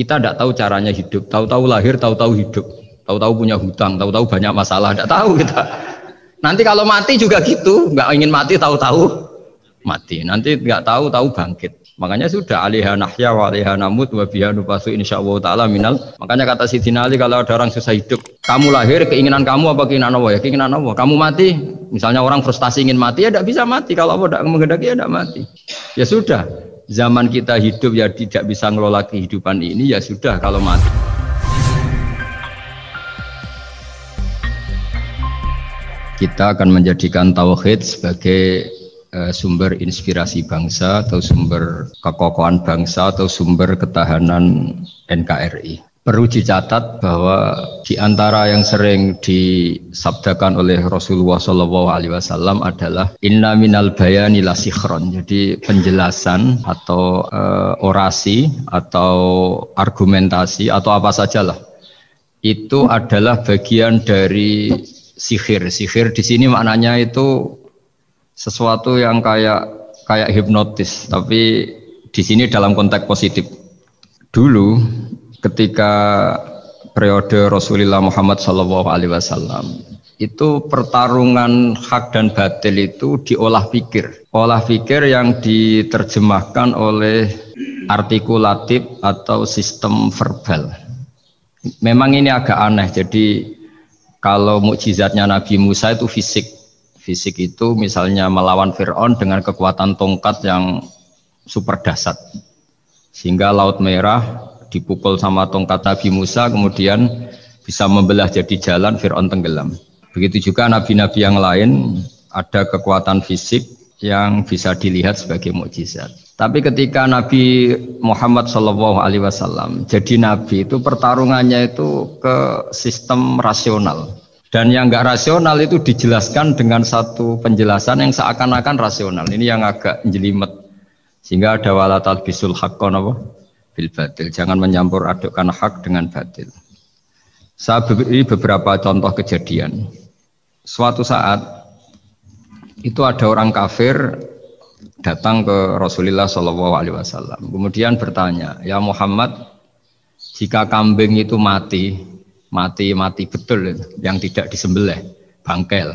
Kita tidak tahu caranya hidup, tahu-tahu lahir, tahu-tahu hidup, tahu-tahu punya hutang, tahu-tahu banyak masalah, tidak tahu kita. Nanti kalau mati juga gitu, nggak ingin mati, tahu-tahu mati. Nanti nggak tahu-tahu bangkit. Makanya sudah alaiha nahya wa alaiha namut wa biha nubasu insyaallah taala minal. Makanya kata Sidina Ali kalau ada orang susah hidup, kamu lahir keinginan kamu apa keinginan Allah? Ya keinginan Allah. Kamu mati, misalnya orang frustasi ingin mati ya tidak bisa mati. Kalau Allah tidak menghendaki ya tidak mati. Ya sudah, zaman kita hidup ya tidak bisa ngelola kehidupan ini ya sudah kalau mati. Kita akan menjadikan tauhid sebagai sumber inspirasi bangsa atau sumber kekokohan bangsa atau sumber ketahanan NKRI. Perlu dicatat bahwa di antara yang sering disabdakan oleh Rasulullah SAW adalah inna minal bayani la sikhron. Jadi penjelasan atau orasi atau argumentasi atau apa sajalah itu adalah bagian dari sihir. Sihir di sini maknanya itu sesuatu yang kayak hipnotis, tapi di sini dalam konteks positif. Dulu ketika periode Rasulullah Muhammad SAW itu pertarungan hak dan batil itu diolah pikir. Olah pikir yang diterjemahkan oleh artikulatif atau sistem verbal. Memang ini agak aneh. Jadi kalau mukjizatnya Nabi Musa itu fisik. Fisik itu misalnya melawan Fir'aun dengan kekuatan tongkat yang super dahsyat. Sehingga Laut Merah dipukul sama tongkat Nabi Musa kemudian bisa membelah jadi jalan, Fir'aun tenggelam. Begitu juga nabi-nabi yang lain ada kekuatan fisik yang bisa dilihat sebagai mukjizat. Tapi ketika Nabi Muhammad SAW jadi nabi itu pertarungannya itu ke sistem rasional. Dan yang enggak rasional itu dijelaskan dengan satu penjelasan yang seakan-akan rasional. Ini yang agak jelimet. Sehingga ada wala talbisul haqqan bil batil. Jangan mencampur adukkan hak dengan batil. Saya beri beberapa contoh kejadian. Suatu saat itu ada orang kafir datang ke Rasulullah SAW. Kemudian bertanya, ya Muhammad, jika kambing itu mati betul yang tidak disembelih, bangkel,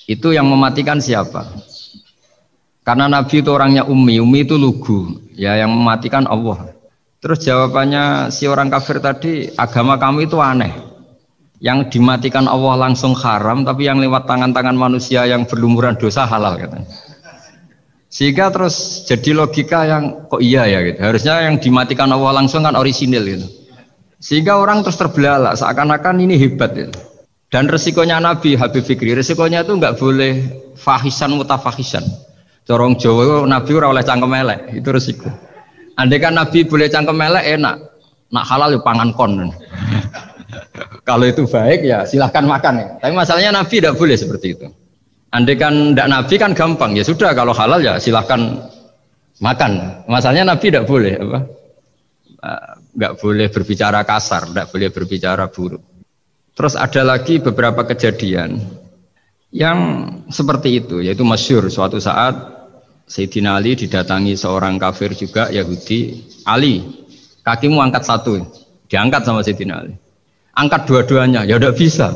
itu yang mematikan siapa? Karena Nabi itu orangnya ummi itu lugu, ya yang mematikan Allah. Terus jawabannya si orang kafir tadi, agama kamu itu aneh, yang dimatikan Allah langsung haram, tapi yang lewat tangan-tangan manusia yang berlumuran dosa halal katanya. Sehingga terus jadi logika yang kok iya ya gitu. Harusnya yang dimatikan Allah langsung kan orisinil gitu. Sehingga orang terus terbelalak seakan-akan ini hebat ya. Dan resikonya Nabi Habib Fikri, resikonya itu nggak boleh fahisan mutafahisan. Corong Jawa Nabi ora oleh cangkem elek, itu resiko. Andai kan Nabi boleh cangkem elek enak, nak halal ya pangan kon. Kalau itu baik ya silahkan makan ya. Tapi masalahnya Nabi tidak boleh seperti itu. Andai kan tidak Nabi kan gampang ya sudah kalau halal ya silahkan makan. Masalahnya Nabi tidak boleh apa? Nggak boleh berbicara kasar, nggak boleh berbicara buruk. Terus ada lagi beberapa kejadian yang seperti itu, yaitu masyhur suatu saat Sayyidina Ali didatangi seorang kafir juga Yahudi. Ali, kakimu angkat satu, diangkat sama Sayyidina Ali. Angkat dua-duanya, ya udah bisa.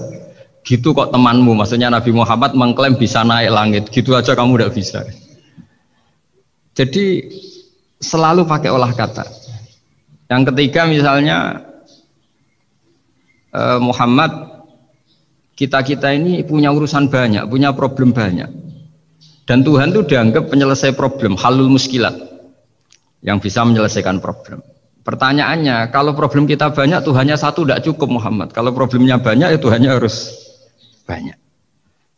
Gitu kok temanmu, maksudnya Nabi Muhammad mengklaim bisa naik langit, gitu aja kamu udah bisa. Jadi selalu pakai olah kata. Yang ketiga misalnya Muhammad, kita ini punya urusan banyak, punya problem banyak. Dan Tuhan itu dianggap penyelesai problem, halul muskilat, yang bisa menyelesaikan problem. Pertanyaannya, kalau problem kita banyak, Tuhannya satu tidak cukup Muhammad. Kalau problemnya banyak, ya Tuhannya harus banyak.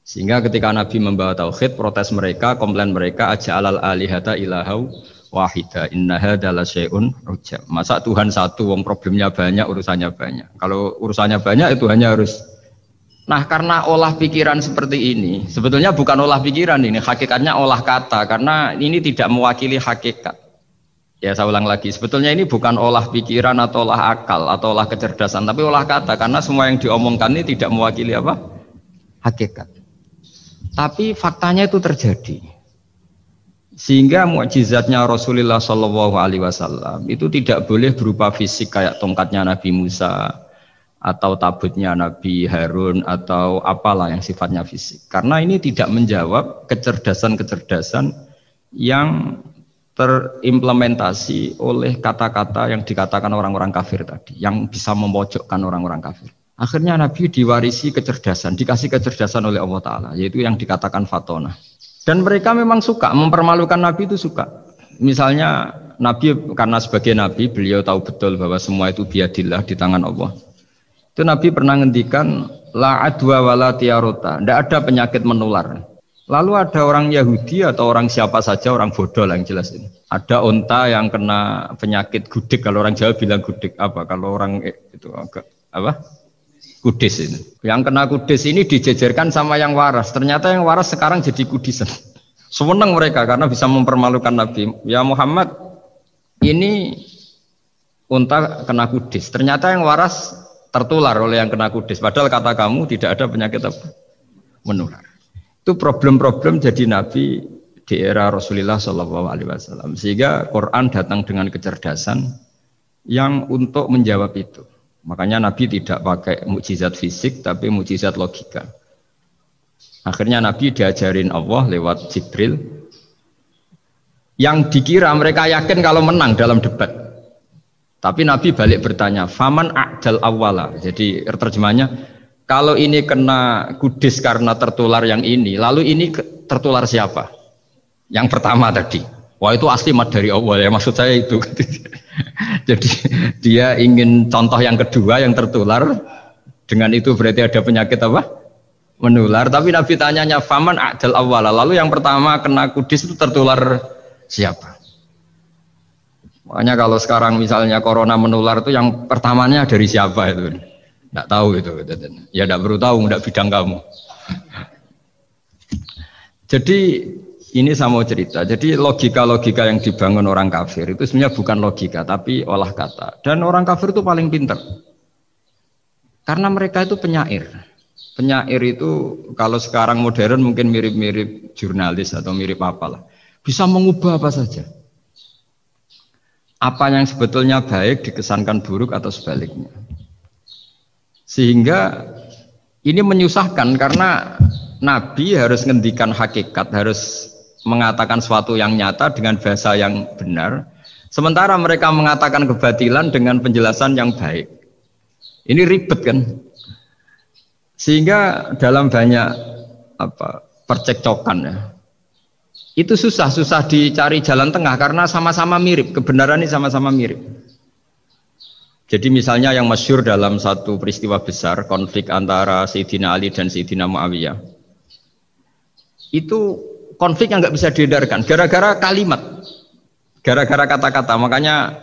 Sehingga ketika Nabi membawa tauhid, protes mereka, komplain mereka, aja'alal alihata ilahau wahida inna hadza la syai'un ujab. Masa Tuhan satu wong problemnya banyak urusannya banyak. Kalau urusannya banyak itu hanya harus. Nah, karena olah pikiran seperti ini, sebetulnya bukan olah pikiran ini, hakikatnya olah kata karena ini tidak mewakili hakikat. Ya saya ulang lagi, sebetulnya ini bukan olah pikiran atau olah akal atau olah kecerdasan, tapi olah kata karena semua yang diomongkan ini tidak mewakili apa? Hakikat. Tapi faktanya itu terjadi. Sehingga mukjizatnya Rasulullah Shallallahu Alaihi Wasallam itu tidak boleh berupa fisik kayak tongkatnya Nabi Musa atau tabutnya Nabi Harun atau apalah yang sifatnya fisik. Karena ini tidak menjawab kecerdasan-kecerdasan yang terimplementasi oleh kata-kata yang dikatakan orang-orang kafir tadi, yang bisa memojokkan orang-orang kafir. Akhirnya Nabi diwarisi kecerdasan, dikasih kecerdasan oleh Allah Ta'ala, yaitu yang dikatakan fatona. Dan mereka memang suka, mempermalukan Nabi itu suka. Misalnya Nabi, karena sebagai Nabi, beliau tahu betul bahwa semua itu biadillah, di tangan Allah. Itu Nabi pernah ngendikan, la adwa wala tiarota, tidak ada penyakit menular. Lalu ada orang Yahudi atau orang siapa saja, orang bodoh lah yang jelas ini. Ada unta yang kena penyakit gudik, kalau orang Jawa bilang gudik apa? Kalau orang itu agak apa? Kudis ini. Yang kena kudis ini dijejerkan sama yang waras. Ternyata yang waras sekarang jadi kudisan. Senang mereka karena bisa mempermalukan Nabi. Ya Muhammad, ini unta kena kudis. Ternyata yang waras tertular oleh yang kena kudis. Padahal kata kamu tidak ada penyakit apa? Menular. Itu problem-problem jadi Nabi di era Rasulullah SAW. Sehingga Quran datang dengan kecerdasan yang untuk menjawab itu. Makanya Nabi tidak pakai mukjizat fisik tapi mukjizat logika. Akhirnya Nabi diajarin Allah lewat Jibril yang dikira mereka yakin kalau menang dalam debat. Tapi Nabi balik bertanya, "Faman a'dal awwala." Jadi terjemahnya, kalau ini kena kudis karena tertular yang ini, lalu ini tertular siapa? Yang pertama tadi. Wah itu asli mat dari Allah ya, maksud saya itu. Jadi dia ingin contoh yang kedua yang tertular, dengan itu berarti ada penyakit apa? Menular. Tapi Nabi tanyanya faman a'dal awwala, lalu yang pertama kena kudis itu tertular siapa? Makanya kalau sekarang misalnya corona menular itu yang pertamanya dari siapa itu? Tidak tahu itu. Ya tidak perlu tahu, tidak bidang kamu. Jadi ini saya mau cerita. Jadi logika-logika yang dibangun orang kafir itu sebenarnya bukan logika, tapi olah kata. Dan orang kafir itu paling pintar. Karena mereka itu penyair. Penyair itu kalau sekarang modern mungkin mirip-mirip jurnalis atau mirip apalah. Bisa mengubah apa saja. Apa yang sebetulnya baik dikesankan buruk atau sebaliknya. Sehingga ini menyusahkan karena Nabi harus ngendikan hakikat, harus mengatakan sesuatu yang nyata dengan bahasa yang benar, sementara mereka mengatakan kebatilan dengan penjelasan yang baik. Ini ribet kan? Sehingga dalam banyak percekcokan ya, itu susah dicari jalan tengah karena sama-sama mirip, kebenaran ini sama-sama mirip. Jadi misalnya yang masyhur dalam satu peristiwa besar, konflik antara Sayyidina Ali dan Sayyidina Muawiyah, itu konflik yang nggak bisa dihindarkan gara-gara kalimat, gara-gara kata-kata. Makanya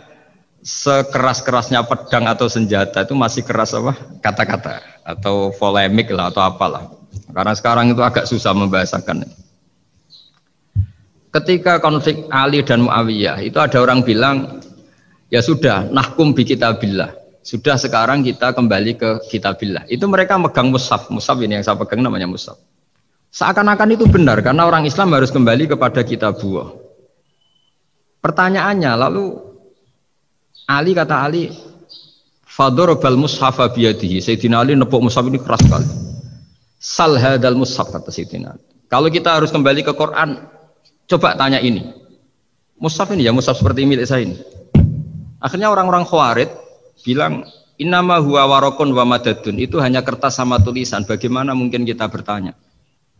sekeras-kerasnya pedang atau senjata itu masih keras apa? Kata-kata atau polemik lah atau apalah. Karena sekarang itu agak susah membahasakan. Ketika konflik Ali dan Muawiyah itu ada orang bilang, ya sudah, nahkum bi kitabillah. Sudah sekarang kita kembali ke kitabillah. Itu mereka megang mushaf. Mushaf ini yang saya pegang namanya mushaf. Seakan-akan itu benar karena orang Islam harus kembali kepada kitabullah. Pertanyaannya lalu Ali kata Ali, fadorobal mushafa biyadihi. Sayyidina Ali nepuk mushaf ini keras sekali. Sal hadal mushaf kata Sayyidina Ali. Kalau kita harus kembali ke Quran, coba tanya ini. Mushaf ini ya mushaf seperti milik saya ini. Akhirnya orang-orang Khawarij bilang innama huwa warokun wa madadun, itu hanya kertas sama tulisan. Bagaimana mungkin kita bertanya?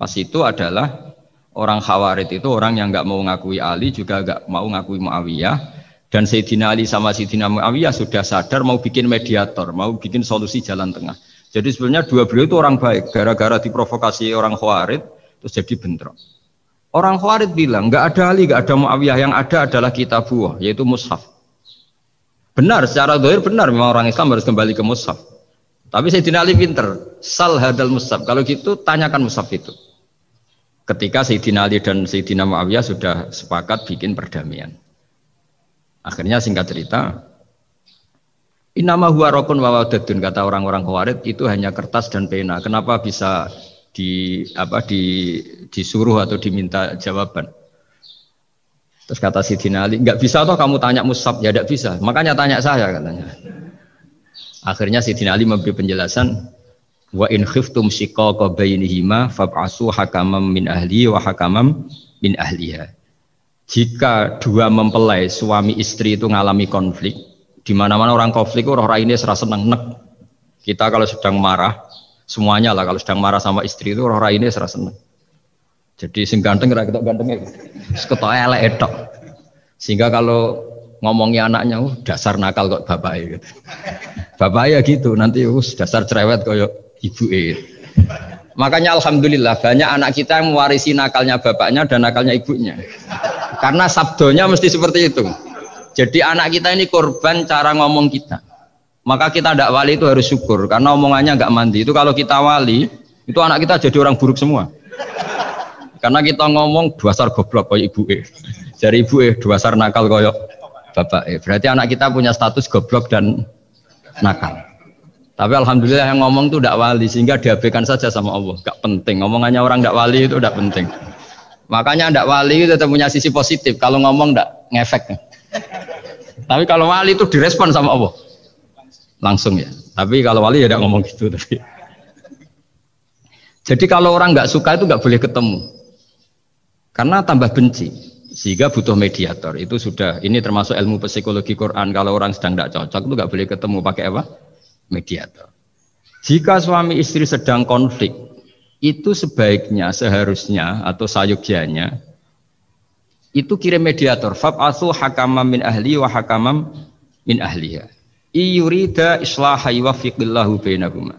Pas itu adalah orang Khawarij itu orang yang nggak mau ngakui Ali juga nggak mau ngakui Muawiyah, dan Sayyidina Ali sama Sayyidina Muawiyah sudah sadar mau bikin mediator, mau bikin solusi jalan tengah. Jadi sebenarnya dua beliau itu orang baik, gara-gara diprovokasi orang Khawarij terus jadi bentrok. Orang Khawarij bilang nggak ada Ali, nggak ada Muawiyah, yang ada adalah kitabullah, yaitu mushaf. Benar, secara zahir benar, memang orang Islam harus kembali ke mushaf. Tapi Sayyidina Ali pinter, sal hadal mushaf. Kalau gitu tanyakan mushaf itu. Ketika Sayyidina Ali dan Sayyidina Muawiyah sudah sepakat bikin perdamaian. Akhirnya singkat cerita, innama huwa rokun wa wadadun, kata orang-orang Khawarij itu hanya kertas dan pena. Kenapa bisa disuruh atau diminta jawaban? Terus kata Sidina Ali, nggak bisa toh kamu tanya Mus'ab, ya tidak bisa. Makanya tanya saya katanya. Akhirnya Sidina Ali memberi penjelasan, wa in khiftum shiqaqa bainihima fab'asu hakamam min ahli wa hakamam min ahliha. Jika dua mempelai suami istri itu ngalami konflik, di mana-mana orang konflik orang ini serasa seneng nek. Kita kalau sedang marah, semuanya lah kalau sedang marah sama istri itu orang ini serasa seneng. Jadi sing ganteng kira ketok gantengnya, ketok elek etok. Sehingga kalau ngomongi anaknya, dasar nakal kok bapak gitu. Bapak ya gitu, nanti dasar cerewet koyo ibu Makanya alhamdulillah banyak anak kita yang mewarisi nakalnya bapaknya dan nakalnya ibunya. Karena sabdonya mesti seperti itu. Jadi anak kita ini korban cara ngomong kita. Maka kita tidak wali itu harus syukur karena omongannya nggak mandi. Itu kalau kita wali, itu anak kita jadi orang buruk semua. Karena kita ngomong dasar goblok koyo ibu Dari ibu dasar nakal koyo bapak Berarti anak kita punya status goblok dan nakal. Tapi alhamdulillah yang ngomong itu tidak wali sehingga diabaikan saja sama Allah. Gak penting. Omongannya orang tidak wali itu tidak penting. Makanya tidak wali itu tetap punya sisi positif. Kalau ngomong tidak ngefek. Tapi kalau wali itu direspon sama Allah. Langsung ya. Tapi kalau wali ya tidak ngomong gitu. Tapi. Jadi kalau orang nggak suka itu nggak boleh ketemu. Karena tambah benci. Sehingga butuh mediator. Itu sudah. Ini termasuk ilmu psikologi Quran. Kalau orang sedang tidak cocok itu nggak boleh ketemu. Pakai apa? Mediator. Jika suami istri sedang konflik, itu sebaiknya, seharusnya atau sayugyanya itu kirim mediator. Fab'atsu hakamam min ahli wa hakamam min ahliha. Iyurida islaha yuwaffiqillahu bainahuma.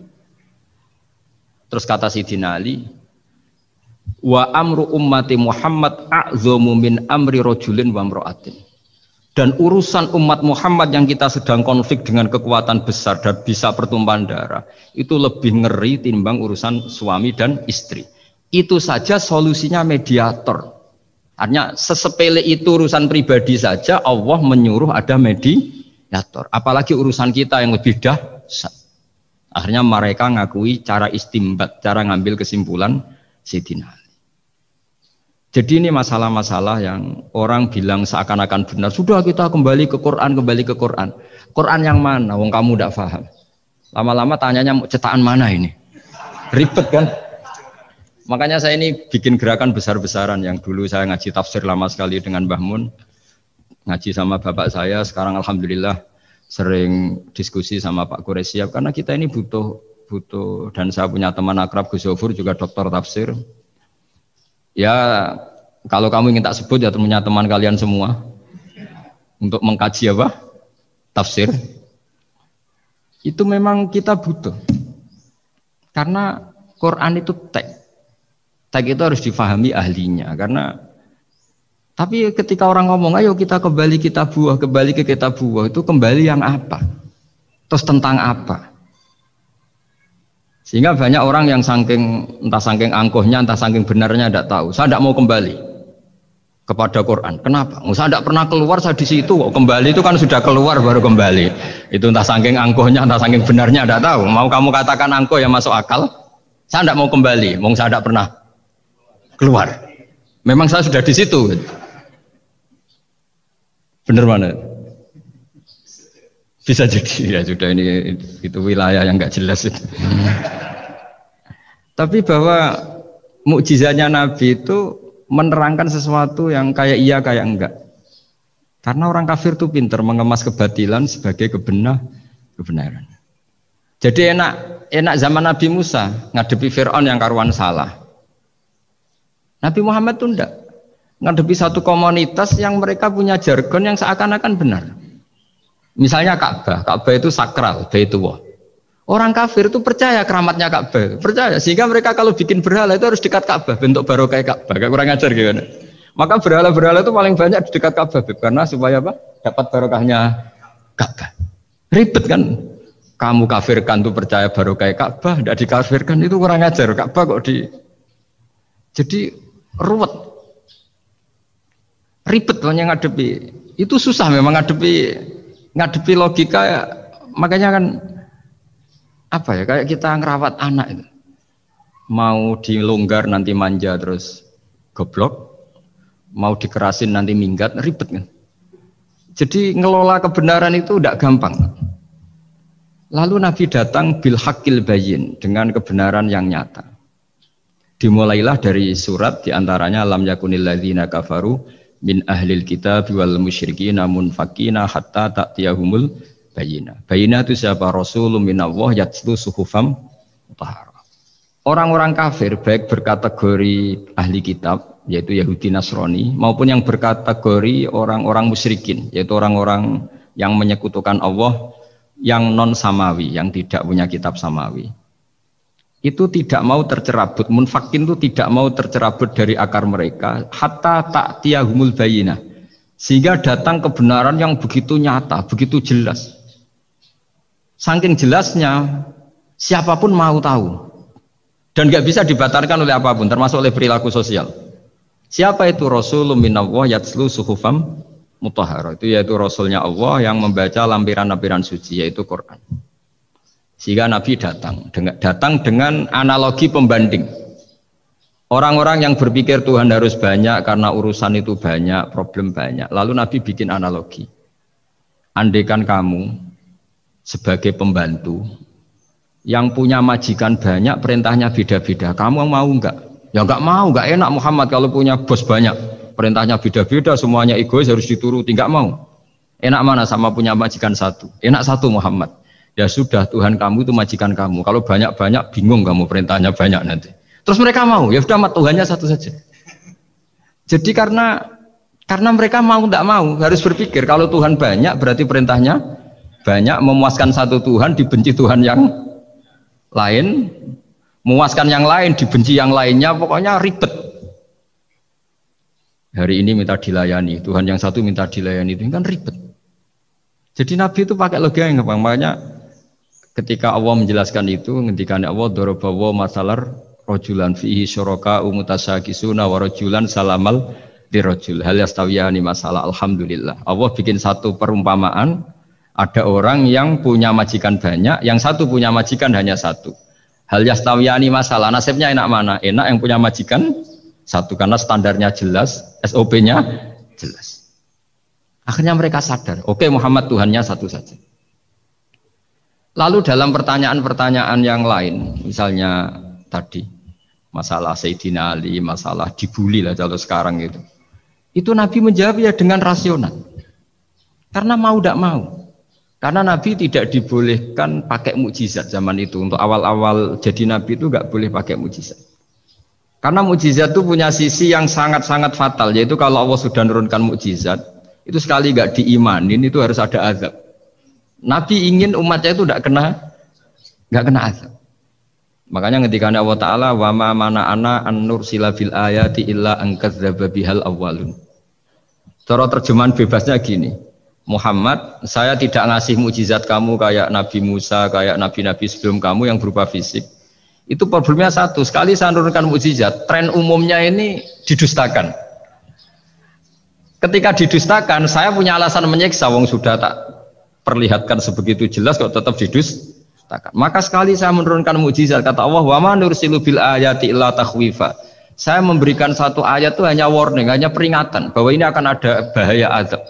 Terus kata Sidina Ali, wa amru ummati Muhammad a'zamu min amri rajulin wa imra'atin. Dan urusan umat Muhammad yang kita sedang konflik dengan kekuatan besar dan bisa pertumpahan darah itu lebih ngeri timbang urusan suami dan istri. Itu saja solusinya mediator. Artinya sesepele itu urusan pribadi saja Allah menyuruh ada mediator. Apalagi urusan kita yang lebih dahsyat. Akhirnya mereka ngakui cara istimbat, cara ngambil kesimpulan Sayyidina Ali. Jadi ini masalah-masalah yang orang bilang seakan-akan benar. Sudah kita kembali ke Quran, kembali ke Quran. Quran yang mana? Wong kamu tidak paham. Lama-lama tanyanya cetakan mana ini? Ribet kan? Makanya saya ini bikin gerakan besar-besaran yang dulu saya ngaji tafsir lama sekali dengan Mbah Mun. Ngaji sama bapak saya, sekarang alhamdulillah sering diskusi sama Pak Quraisyab. Karena kita ini butuh dan saya punya teman akrab Gus Zofur juga doktor tafsir. Ya kalau kamu ingin tak sebut ya punya teman kalian semua untuk mengkaji apa? Tafsir. Itu memang kita butuh. Karena Quran itu teks. Teks itu harus difahami ahlinya karena tapi ketika orang ngomong ayo kita kembali kitab buah, kembali ke kitab buah itu kembali yang apa? Terus tentang apa? Sehingga banyak orang yang entah saking angkuhnya, entah saking benarnya tidak tahu. Saya tidak mau kembali kepada Quran. Kenapa? Saya tidak pernah keluar, saya di situ. Kembali itu kan sudah keluar baru kembali. Itu entah saking angkuhnya, entah saking benarnya tidak tahu. Mau kamu katakan angkuh yang masuk akal? Saya tidak mau kembali. Saya tidak pernah keluar. Memang saya sudah di situ. Benar mana? Bisa jadi ya sudah ini itu wilayah yang nggak jelas itu. Tapi bahwa mukjizatnya Nabi itu menerangkan sesuatu yang kayak iya kayak enggak. Karena orang kafir itu pintar mengemas kebatilan sebagai kebenaran. Jadi enak zaman Nabi Musa ngadepi Fir'aun yang karuan salah. Nabi Muhammad itu enggak ngadepi satu komunitas yang mereka punya jargon yang seakan-akan benar. Misalnya Ka'bah itu sakral, Baitullah. Orang kafir itu percaya keramatnya Ka'bah, percaya. Sehingga mereka kalau bikin berhala itu harus dekat Ka'bah, bentuk barokah Ka'bah. Gak kurang ajar gimana? Maka berhala-berhala itu paling banyak di dekat Ka'bah, karena supaya apa? Dapat barokahnya Ka'bah. Ribet kan? Kamu kafirkan tuh percaya barokah Ka'bah, tidak dikafirkan itu kurang ajar. Ka'bah kok jadi ruwet, ribet banyak ngadepi. Itu susah memang ngadepi logika, makanya kan apa ya kayak kita ngerawat anak itu mau dilonggar nanti manja terus goblok, mau dikerasin nanti minggat, ribet kan. Jadi ngelola kebenaran itu tidak gampang. Lalu Nabi datang bil haqqil bayyin, dengan kebenaran yang nyata. Dimulailah dari surat diantaranya lam yakunil ladzina kafaru min ahlil kitab wal musyrikin munfakina hatta ta'tiyahumul bayyinah. Bayyinah itu siapa? Rasulun minallah yatlu suhufam mutahharah. Orang-orang kafir baik berkategori ahli kitab yaitu Yahudi Nasrani maupun yang berkategori orang-orang musyrikin yaitu orang-orang yang menyekutukan Allah yang non samawi, yang tidak punya kitab samawi. Itu tidak mau tercerabut, munfakin itu tidak mau tercerabut dari akar mereka hatta ta'tiyahumul bayyinah, sehingga datang kebenaran yang begitu nyata, begitu jelas. Saking jelasnya siapapun mau tahu dan nggak bisa dibatalkan oleh apapun, termasuk oleh perilaku sosial. Siapa itu? Rasulun minallah yatslu suhufam mutahharah, itu yaitu Rasulnya Allah yang membaca lampiran-lampiran suci, yaitu Quran. Sehingga Nabi datang dengan analogi pembanding. Orang-orang yang berpikir Tuhan harus banyak karena urusan itu banyak, problem banyak. Lalu Nabi bikin analogi. Andaikan kamu sebagai pembantu yang punya majikan banyak, perintahnya beda-beda, kamu mau enggak? Ya enggak mau, enggak enak Muhammad kalau punya bos banyak, perintahnya beda-beda, semuanya egois harus dituruti, enggak mau. Enak mana sama punya majikan satu? Enak satu Muhammad. Ya sudah, Tuhan kamu itu majikan kamu. Kalau banyak-banyak bingung kamu, perintahnya banyak nanti. Terus mereka mau, ya sudah Tuhannya satu saja. Jadi karena mereka mau tidak mau, harus berpikir kalau Tuhan banyak berarti perintahnya banyak, memuaskan satu Tuhan dibenci Tuhan yang lain, memuaskan yang lain dibenci yang lainnya, pokoknya ribet. Hari ini minta dilayani, Tuhan yang satu minta dilayani, itu kan ribet. Jadi Nabi itu pakai logika yang gampang. Makanya ketika Allah menjelaskan itu, ketika Allah dorobawa masalar rojulan fihi syuraka umutasakisuna wa rojulan salamal dirojul hal yastawiyani masalah. Alhamdulillah Allah bikin satu perumpamaan, ada orang yang punya majikan banyak, yang satu punya majikan hanya satu. Hal yastawiyani masalah, nasibnya enak mana? Enak yang punya majikan satu, karena standarnya jelas, SOP-nya jelas. Akhirnya mereka sadar, oke, Muhammad Tuhannya satu saja. Lalu dalam pertanyaan-pertanyaan yang lain, misalnya tadi masalah Sayyidina Ali, masalah dibully lah kalau sekarang itu Nabi menjawab ya dengan rasional. Karena mau tidak mau. Karena Nabi tidak dibolehkan pakai mukjizat zaman itu. Untuk awal-awal jadi Nabi itu nggak boleh pakai mukjizat. Karena mukjizat itu punya sisi yang sangat-sangat fatal, yaitu kalau Allah sudah menurunkan mukjizat, itu sekali nggak diimanin itu harus ada azab. Nabi ingin umatnya itu nggak kena azab. Makanya ketika Allah Ta'ala wa ma mana ana an nursila bil ayati illa an kadzdzaba bihal awwalun. Cara terjemahan bebasnya gini, Muhammad, saya tidak ngasih mukjizat kamu kayak Nabi Musa, kayak nabi-nabi sebelum kamu yang berupa fisik. Itu problemnya satu, sekali saya menurunkan mukjizat, tren umumnya ini didustakan. Ketika didustakan, saya punya alasan menyiksa, wong sudah tak perlihatkan sebegitu jelas kok tetap didustakan. Maka sekali saya menurunkan mukjizat, kata Allah, wa ma nursilu bil ayati illa takhwifa. Saya memberikan satu ayat itu hanya warning, hanya peringatan bahwa ini akan ada bahaya azab.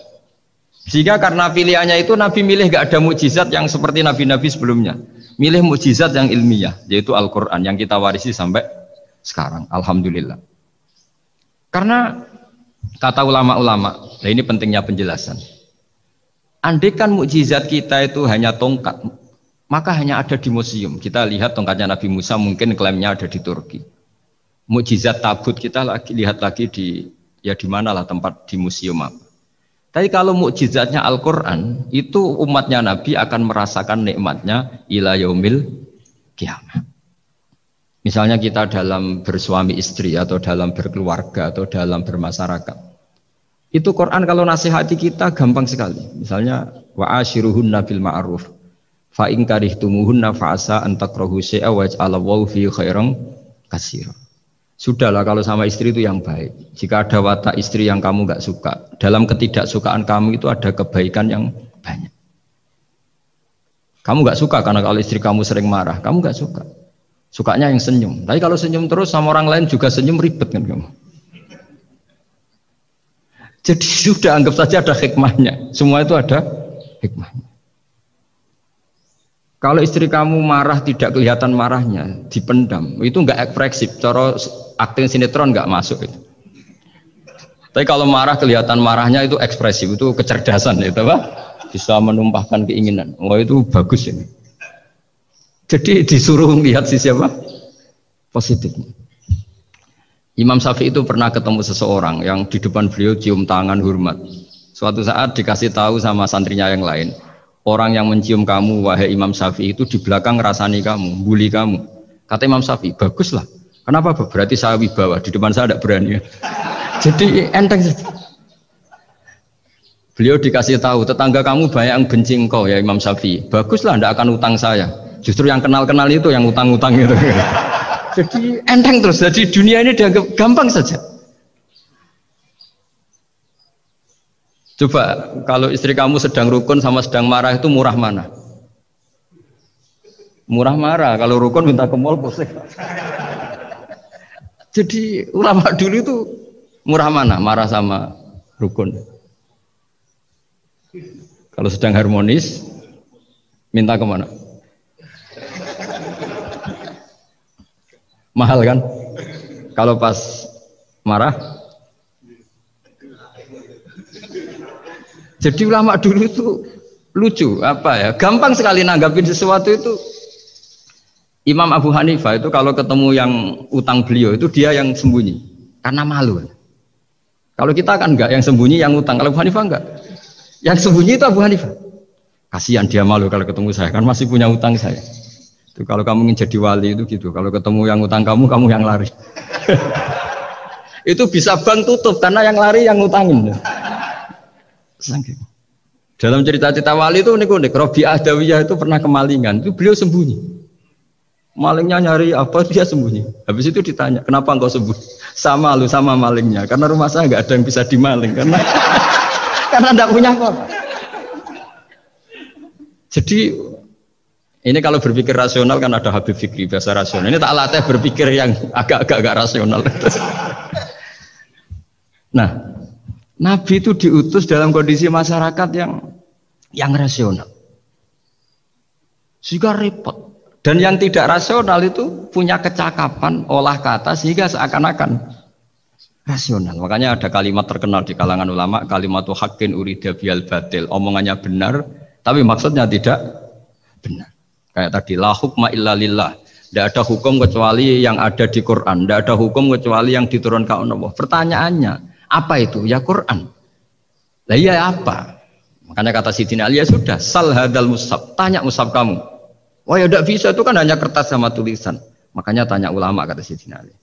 Sehingga karena pilihannya itu Nabi milih gak ada mukjizat yang seperti nabi-nabi sebelumnya. Milih mukjizat yang ilmiah, yaitu Al-Qur'an yang kita warisi sampai sekarang. Alhamdulillah. Karena kata ulama-ulama, nah ini pentingnya penjelasan. Andaikan mukjizat kita itu hanya tongkat, maka hanya ada di museum. Kita lihat tongkatnya Nabi Musa, mungkin klaimnya ada di Turki. Mukjizat tabut kita lihat lagi di mana lah tempat di museum apa. Tapi kalau mukjizatnya Al-Quran, itu umatnya Nabi akan merasakan nikmatnya ila yaumil kiamah. Misalnya kita dalam bersuami istri atau dalam berkeluarga atau dalam bermasyarakat. Itu Quran kalau nasihati kita gampang sekali. Misalnya wa ashiruhunna bil ma'ruf fa in karihtumuhunna fa asa an takrahu syai'a wa ja'alallahu fi khairan katsira. Sudahlah kalau sama istri itu yang baik. Jika ada watak istri yang kamu enggak suka, dalam ketidaksukaan kamu itu ada kebaikan yang banyak. Kamu enggak suka karena kalau istri kamu sering marah, kamu enggak suka. Sukanya yang senyum. Tapi kalau senyum terus sama orang lain juga senyum, ribet kan kamu. Jadi sudah anggap saja ada hikmahnya. Semua itu ada hikmahnya. Kalau istri kamu marah tidak kelihatan marahnya, dipendam, itu enggak ekspresif. Cara akting sinetron enggak masuk itu. Tapi kalau marah kelihatan marahnya itu ekspresif, itu kecerdasan itu Pak. Bisa menumpahkan keinginan. Wah itu bagus ini. Jadi disuruh lihat sisi apa? Positifnya. Imam Syafi'i itu pernah ketemu seseorang yang di depan beliau cium tangan hormat. Suatu saat dikasih tahu sama santrinya yang lain, orang yang mencium kamu wahai Imam Syafi'i itu di belakang ngerasani kamu, bully kamu. Kata Imam Syafi'i, baguslah. Kenapa? Berarti saya wibawa, di depan saya tidak berani. Jadi enteng saja. Beliau dikasih tahu, tetangga kamu banyak yang benci engkau ya Imam Syafi'i. Baguslah, tidak akan utang saya. Justru yang kenal-kenal itu yang utang-utang itu. Jadi enteng terus. Jadi dunia ini dianggap gampang saja. Coba kalau istri kamu sedang rukun sama sedang marah itu murah mana? Murah marah. Kalau rukun minta ke mall pusing. Jadi ulama dulu itu murah mana? Marah sama rukun. Kalau sedang harmonis minta kemana? Mahal kan? Kalau pas marah. Jadi ulama dulu itu lucu apa ya? Gampang sekali nanggapin sesuatu itu. Imam Abu Hanifah itu kalau ketemu yang utang beliau itu dia yang sembunyi karena malu. Kalau kita kan enggak yang sembunyi yang utang. Kalau Abu Hanifah enggak. Yang sembunyi itu Abu Hanifah. Kasihan dia malu kalau ketemu saya kan masih punya utang saya. Itu kalau kamu ingin jadi wali itu gitu. Kalau ketemu yang utang kamu yang lari. Itu bisa bank tutup karena yang lari yang ngutangin. Dalam cerita-cerita wali itu unik-unik. Robi'ah Adawiyah itu pernah kemalingan. Itu beliau sembunyi. Malingnya nyari apa dia sembunyi. Habis itu ditanya, kenapa engkau sembunyi? Sama lu sama malingnya. Karena rumah saya nggak ada yang bisa dimaling karena karena enggak punya apa. Jadi ini kalau berpikir rasional kan ada Habib Fikri bahasa rasional. Ini tak latih berpikir yang agak-agak rasional. Nah, Nabi itu diutus dalam kondisi masyarakat yang rasional. Sehingga repot. Dan yang tidak rasional itu punya kecakapan olah kata sehingga seakan-akan rasional. Makanya ada kalimat terkenal di kalangan ulama, kalimatu haqqin urida bihal batil. Omongannya benar, tapi maksudnya tidak benar. Kayak tadi, la hukma illa lillah. Tidak ada hukum kecuali yang ada di Quran. Tidak ada hukum kecuali yang diturunkan Allah. Pertanyaannya, apa itu? Ya Quran. Lah iya apa? Makanya kata Sidina Ali, ya sudah, sal hadal mushaf. Tanya mushaf kamu. Oh ya tidak bisa, itu kan hanya kertas sama tulisan. Makanya tanya ulama, kata Sidina Ali.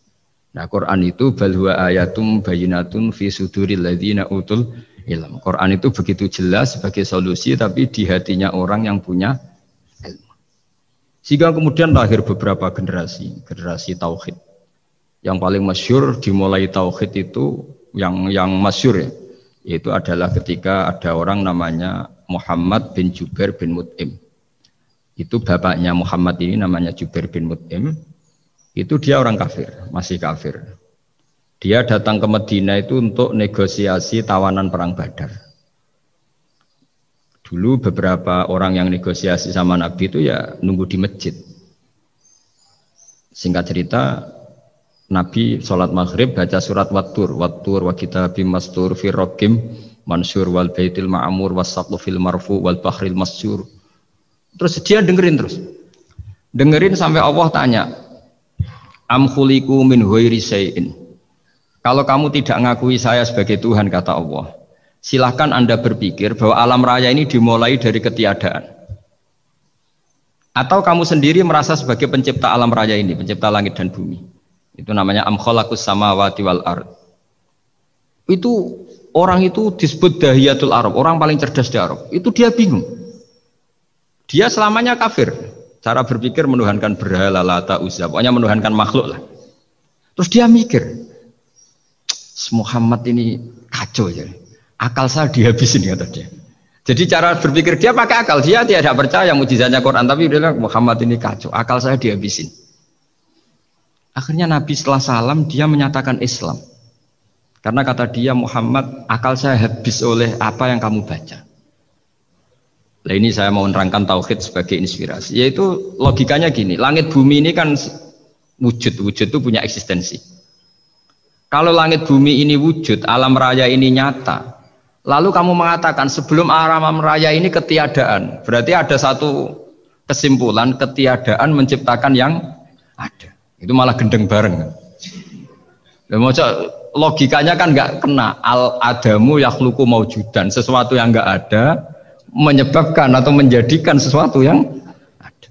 Nah Quran itu bal huwa ayatum bayinatun fi suduril ladzina utul ilm. Quran itu begitu jelas sebagai solusi, tapi di hatinya orang yang punya ilmu. Sehingga kemudian lahir beberapa generasi tauhid. Yang paling masyhur dimulai tauhid itu yang masyhur ya, yaitu adalah ketika ada orang namanya Muhammad bin Jubair bin Mut'im. Itu bapaknya Muhammad ini namanya Jubair bin Mut'im. Itu dia orang kafir, masih kafir. Dia datang ke Madinah itu untuk negosiasi tawanan perang Badar. Dulu beberapa orang yang negosiasi sama Nabi itu ya nunggu di masjid. Singkat cerita, Nabi sholat maghrib baca surat Wattur wa kitabim mastur fi raqim mansur wal baitil ma'mur was-saqfu fil marfu wal bahril masyur. Terus dia dengerin sampai Allah tanya, am khuliqu min ghairi syai'in. Kalau kamu tidak ngakui saya sebagai Tuhan, kata Allah, silahkan Anda berpikir bahwa alam raya ini dimulai dari ketiadaan. Atau kamu sendiri merasa sebagai pencipta alam raya ini, pencipta langit dan bumi. Itu namanya am khalaqus samawati wal ard. Itu orang itu disebut dahiyatul Arab, orang paling cerdas di Arab. Itu dia bingung. Dia selamanya kafir. Cara berpikir menuhankan berhala, Lata, Uzza, pokoknya menuhankan makhluk lah. Terus dia mikir, Muhammad ini kacau ya. Akal saya dihabisin, kata dia. Jadi cara berpikir dia pakai akal. Dia tidak percaya mukjizatnya Quran, tapi dia bilang Muhammad ini kacau. Akal saya dihabisin. Akhirnya Nabi setelah salam dia menyatakan Islam. Karena kata dia, Muhammad, akal saya habis oleh apa yang kamu baca. Nah ini saya mau menerangkan tauhid sebagai inspirasi. Yaitu logikanya gini, langit bumi ini kan wujud itu punya eksistensi. Kalau langit bumi ini wujud, alam raya ini nyata, lalu kamu mengatakan sebelum alam raya ini ketiadaan, berarti ada satu kesimpulan ketiadaan menciptakan yang ada. Itu malah gendeng bareng. Logikanya kan nggak kena. Al-adamu yakhluqu maujudan, sesuatu yang nggak ada menyebabkan atau menjadikan sesuatu yang ada.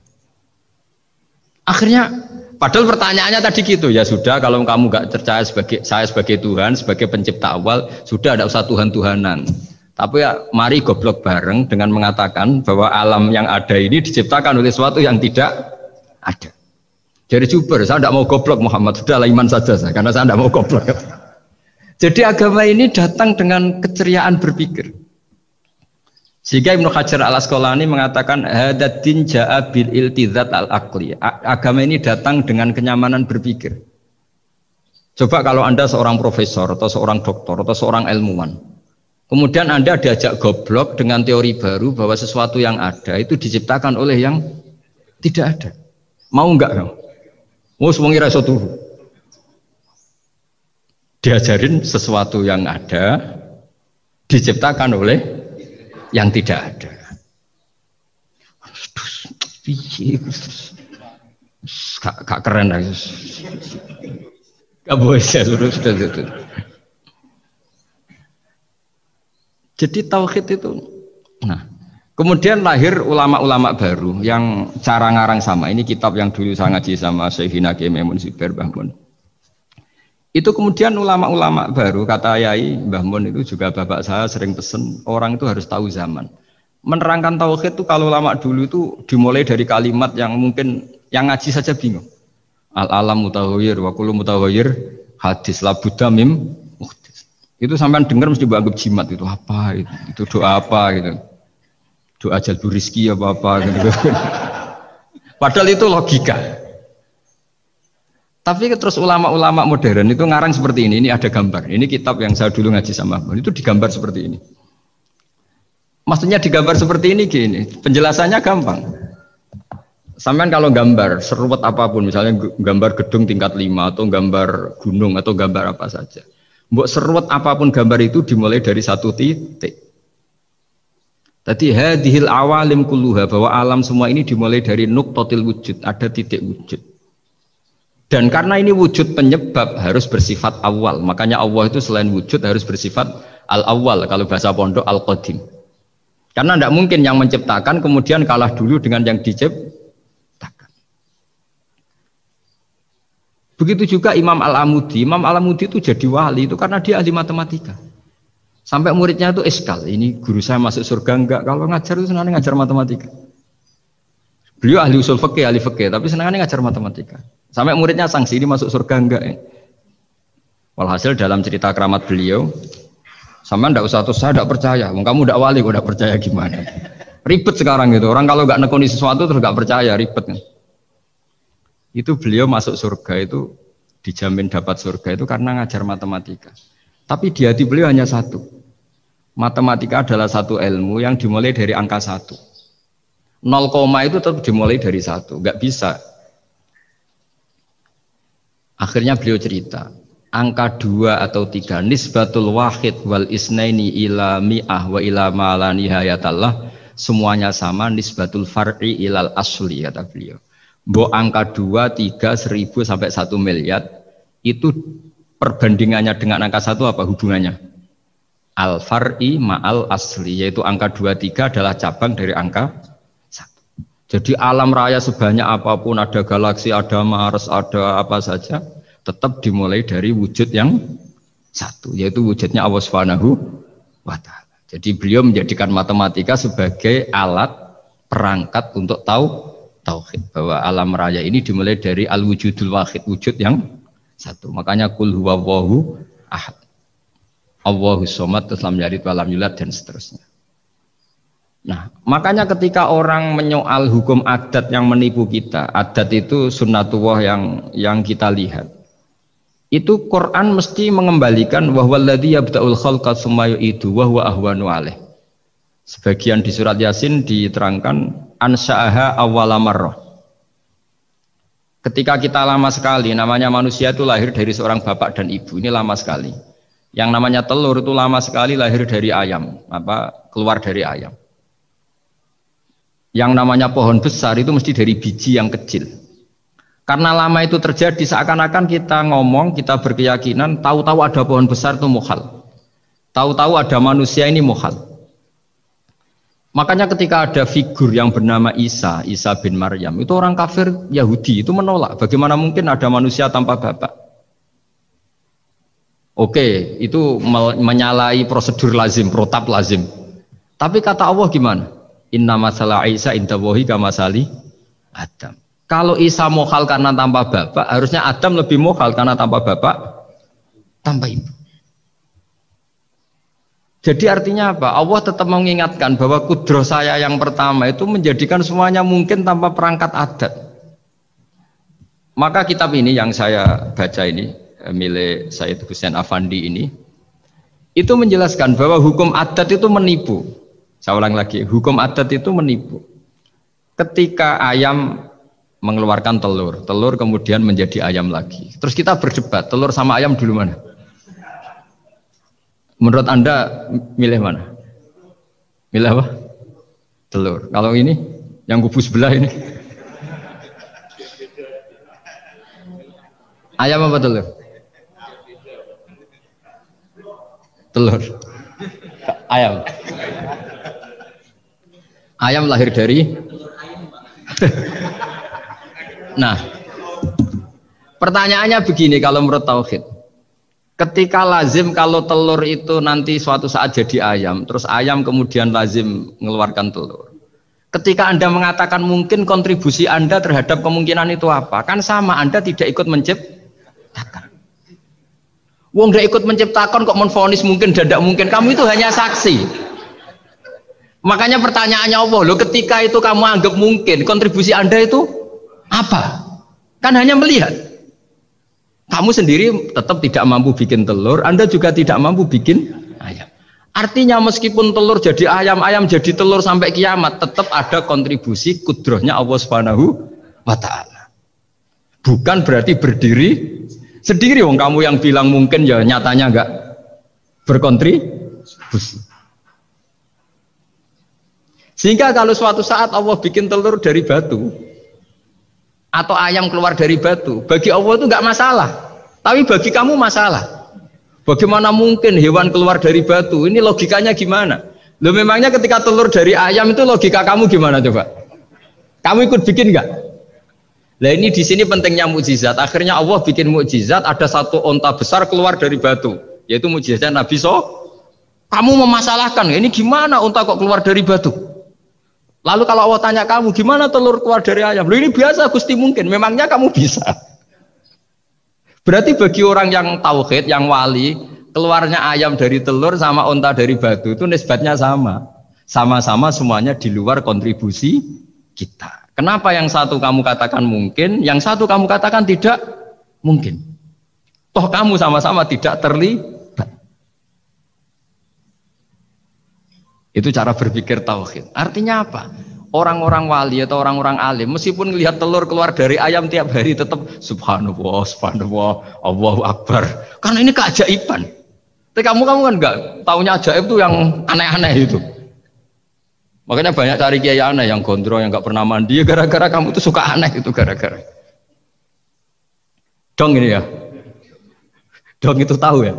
Akhirnya padahal pertanyaannya tadi gitu, ya sudah kalau kamu nggak percaya saya sebagai Tuhan, sebagai pencipta awal, sudah ada usah Tuhan-Tuhanan. Tapi ya mari goblok bareng dengan mengatakan bahwa alam yang ada ini diciptakan oleh sesuatu yang tidak ada. Jadi Juber, saya tidak mau goblok Muhammad, sudah iman saja saya, karena saya tidak mau goblok. Jadi agama ini datang dengan keceriaan berpikir. Sehingga Ibnu Hajar al-Asqalani mengatakan hadatin ja'a bil iltizat al-aqli. Agama ini datang dengan kenyamanan berpikir. Coba kalau Anda seorang profesor atau seorang doktor atau seorang ilmuwan, kemudian Anda diajak goblok dengan teori baru bahwa sesuatu yang ada itu diciptakan oleh yang tidak ada. Mau enggak kamu? Mau semuanya rasa tuh. Diajarin sesuatu yang ada diciptakan oleh yang tidak ada. Gak keren lah. Gak boleh sudah. Jadi tauhid itu. Nah, kemudian lahir ulama-ulama baru yang cara ngarang sama. Ini kitab yang dulu saya ngaji sama Syekhina Kiai Maimun Zubair Mbah Mun. Itu kemudian ulama-ulama baru, kata Yai Mbah Mun itu juga bapak saya sering pesen, orang itu harus tahu zaman. Menerangkan tauhid itu kalau ulama dulu itu dimulai dari kalimat yang mungkin yang ngaji saja bingung. Al-alam mutaghayyir wa kullu mutaghayyir hadis la budda mim muhdits. Itu sampean dengar mesti dianggap jimat itu apa itu? Itu doa apa gitu. Doa jalbur rizki apa gitu. Padahal itu logika. Tapi terus ulama-ulama modern itu ngarang seperti ini ada gambar. Ini kitab yang saya dulu ngaji sama Ahmad, itu digambar seperti ini. Maksudnya digambar seperti ini gini, penjelasannya gampang. Sampean kalau gambar seruat apapun, misalnya gambar gedung tingkat 5 atau gambar gunung atau gambar apa saja. Mbok seruat apapun gambar itu dimulai dari satu titik. Tadi hadhil awalim kulluha, bahwa alam semua ini dimulai dari nuqtatil wujud, ada titik wujud. Dan karena ini wujud penyebab harus bersifat awal. Makanya Allah itu selain wujud harus bersifat al-awwal. Kalau bahasa pondok al-qadim. Karena tidak mungkin yang menciptakan kemudian kalah dulu dengan yang diciptakan. Begitu juga Imam Al-Amudi. Imam Al-Amudi itu jadi wali itu karena dia ahli matematika. Sampai muridnya itu eskal. Ini guru saya masuk surga enggak? Kalau ngajar itu senangnya ngajar matematika. Beliau ahli usul fikih, ahli fikih, tapi senangnya ngajar matematika. Sampai muridnya sanksi, ini masuk surga enggak ya? Walhasil dalam cerita keramat beliau, sama ndak usah tuh saya ndak percaya, kamu ndak wali, kok ndak percaya gimana? Ribet sekarang gitu, orang kalau nggak nekuni sesuatu terus nggak percaya, ribet kan? Itu beliau masuk surga itu dijamin dapat surga itu karena ngajar matematika. Tapi di hati beliau hanya satu, matematika adalah satu ilmu yang dimulai dari angka 1. 0, itu tetap dimulai dari 1, nggak bisa. Akhirnya beliau cerita, angka 2 atau 3 nisbatul wahid wal isnaini ila mi'ah wa ila ma la nihayatallah, semuanya sama, nisbatul far'i ilal asli, kata beliau. Mbok angka 2, 3, 1000 sampai 1 miliar itu perbandingannya dengan angka 1 apa hubungannya? Al far'i ma'al asli, yaitu angka 2, 3 adalah cabang dari angka 1. Jadi alam raya sebanyak apapun, ada galaksi, ada Mars, ada apa saja, tetap dimulai dari wujud yang 1, yaitu wujudnya Allah Subhanahu wa Ta'ala. Jadi beliau menjadikan matematika sebagai alat perangkat untuk tahu tauhid, bahwa alam raya ini dimulai dari al-wujudul wahid, wujud yang 1. Makanya kul huwallahu ahad, Allahus somad, terus lam yalid wa lam yulad, dan seterusnya. Nah, makanya ketika orang menyoal hukum adat yang menipu kita, adat itu sunnatullah yang kita lihat. Itu Quran mesti mengembalikan wahwaladzi yabda'ul khalqa tsumma yu'idu wa huwa ahwanu alaih. Sebagian di surat Yasin diterangkan ansha'aha awwala marrah. Ketika kita lama sekali, namanya manusia itu lahir dari seorang bapak dan ibu, ini lama sekali. Yang namanya telur itu lama sekali lahir dari ayam, keluar dari ayam. Yang namanya pohon besar itu mesti dari biji yang kecil. Karena lama itu terjadi, seakan-akan kita ngomong, kita berkeyakinan, tahu-tahu ada pohon besar itu mukhal. Tahu-tahu ada manusia ini mukhal. Makanya ketika ada figur yang bernama Isa bin Maryam, itu orang kafir Yahudi, itu menolak. Bagaimana mungkin ada manusia tanpa bapak? Oke, itu menyalahi prosedur lazim, protap lazim. Tapi kata Allah gimana? Inna masalah Isa indallahi kamasali Adam. Kalau Isa mohal karena tanpa bapak, harusnya Adam lebih mohal karena tanpa bapak, tanpa ibu. Jadi artinya apa? Allah tetap mengingatkan bahwa kudroh saya yang pertama itu menjadikan semuanya mungkin tanpa perangkat adat. Maka kitab ini yang saya baca ini, milik Sayyid Husain Afandi ini, itu menjelaskan bahwa hukum adat itu menipu. Saya ulang lagi, hukum adat itu menipu. Ketika ayam mengeluarkan telur, telur kemudian menjadi ayam lagi. Terus kita berdebat, telur sama ayam dulu mana? Menurut Anda milih mana? Milih apa? Telur. Kalau ini yang kubu sebelah ini ayam apa telur? Telur. Ayam. Ayam lahir dari Nah, pertanyaannya begini kalau menurut tauhid. Ketika lazim kalau telur itu nanti suatu saat jadi ayam, terus ayam kemudian lazim mengeluarkan telur. Ketika Anda mengatakan mungkin kontribusi Anda terhadap kemungkinan itu apa? Kan sama, Anda tidak ikut menciptakan. Wong tidak ikut menciptakan kok menvonis mungkin dan tidak mungkin. Kamu itu hanya saksi. Makanya pertanyaannya Allah, loh ketika itu kamu anggap mungkin, kontribusi Anda itu apa? Kan hanya melihat. Kamu sendiri tetap tidak mampu bikin telur, Anda juga tidak mampu bikin ayam. Artinya meskipun telur jadi ayam, ayam jadi telur sampai kiamat, tetap ada kontribusi kudrohnya Allah Subhanahu wa Ta'ala. Bukan berarti berdiri sendiri. Wong kamu yang bilang mungkin ya nyatanya enggak berkontribusi. Sehingga kalau suatu saat Allah bikin telur dari batu, atau ayam keluar dari batu, bagi Allah itu enggak masalah, tapi bagi kamu masalah. Bagaimana mungkin hewan keluar dari batu? Ini logikanya gimana? Loh memangnya ketika telur dari ayam itu logika kamu gimana coba? Kamu ikut bikin enggak? Nah ini di sini pentingnya mukjizat. Akhirnya Allah bikin mukjizat, ada satu onta besar keluar dari batu, yaitu mukjizatnya Nabi Kamu memasalahkan, ini gimana onta kok keluar dari batu? Lalu kalau Allah tanya kamu, gimana telur keluar dari ayam? Loh ini biasa Gusti mungkin, memangnya kamu bisa? Berarti bagi orang yang tauhid, yang wali, keluarnya ayam dari telur sama onta dari batu itu nisbatnya sama. Sama-sama semuanya di luar kontribusi kita. Kenapa yang satu kamu katakan mungkin, yang satu kamu katakan tidak mungkin? Toh kamu sama-sama tidak terlibat. Itu cara berpikir tauhid. Artinya apa? Orang-orang wali atau orang-orang alim meskipun melihat telur keluar dari ayam tiap hari tetap subhanallah, subhanallah, Allahu Akbar. Karena ini keajaiban. Tapi kamu kan enggak taunya ajaib itu yang aneh-aneh itu. Makanya banyak cari kiai aneh yang gondrong, yang enggak pernah mandi gara-gara kamu itu suka aneh itu gara-gara. Dong ini ya. Dong itu tahu ya.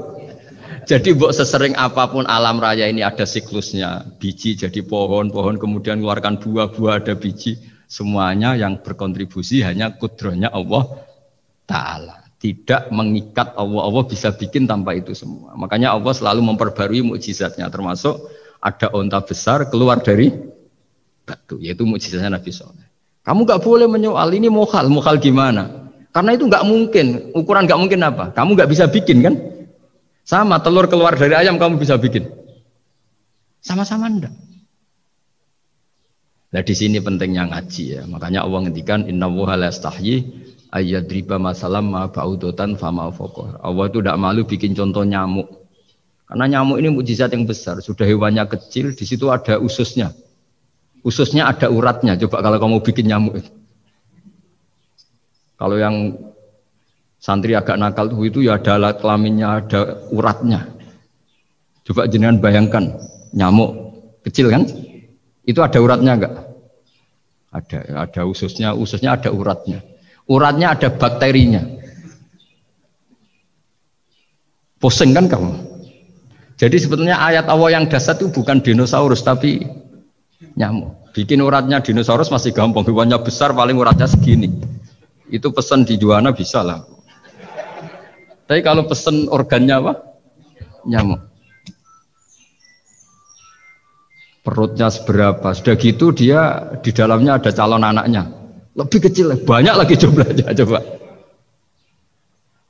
Jadi buat sesering apapun alam raya ini ada siklusnya, biji jadi pohon, pohon kemudian keluarkan buah-buah ada biji, semuanya yang berkontribusi hanya kudrohnya Allah Ta'ala. Tidak mengikat Allah bisa bikin tanpa itu semua. Makanya Allah selalu memperbarui mukjizatnya, termasuk ada onta besar keluar dari batu, yaitu mukjizatnya Nabi Soleh. Kamu gak boleh menyoal ini mukhal gimana? Karena itu gak mungkin, ukuran gak mungkin apa? Kamu gak bisa bikin kan? Sama telur keluar dari ayam kamu bisa bikin, sama-sama enggak. Nah di sini pentingnya ngaji ya. Makanya Allah ngendikan innallaha la yastahyi Ayyadriba masalam ma ba'udotan fama faqah. Allah itu tidak malu bikin contoh nyamuk. Karena nyamuk ini mukjizat yang besar. Sudah hewannya kecil, di situ ada ususnya. Ususnya ada uratnya. Coba kalau kamu bikin nyamuk. Kalau yang santri agak nakal itu ya ada alat kelaminnya, ada uratnya. Coba jenengan bayangkan nyamuk kecil kan? Itu ada uratnya enggak? Ada ususnya ada uratnya. Uratnya ada bakterinya. Pusing kan kamu? Jadi sebetulnya ayat Allah yang dasar itu bukan dinosaurus tapi nyamuk. Bikin uratnya dinosaurus masih gampang, hewannya besar paling uratnya segini. Itu pesan di Juwana bisa lah. Tapi kalau pesan organnya apa? Nyamuk. Perutnya seberapa? Sudah gitu dia di dalamnya ada calon anaknya. Lebih kecil, banyak lagi jumlahnya coba.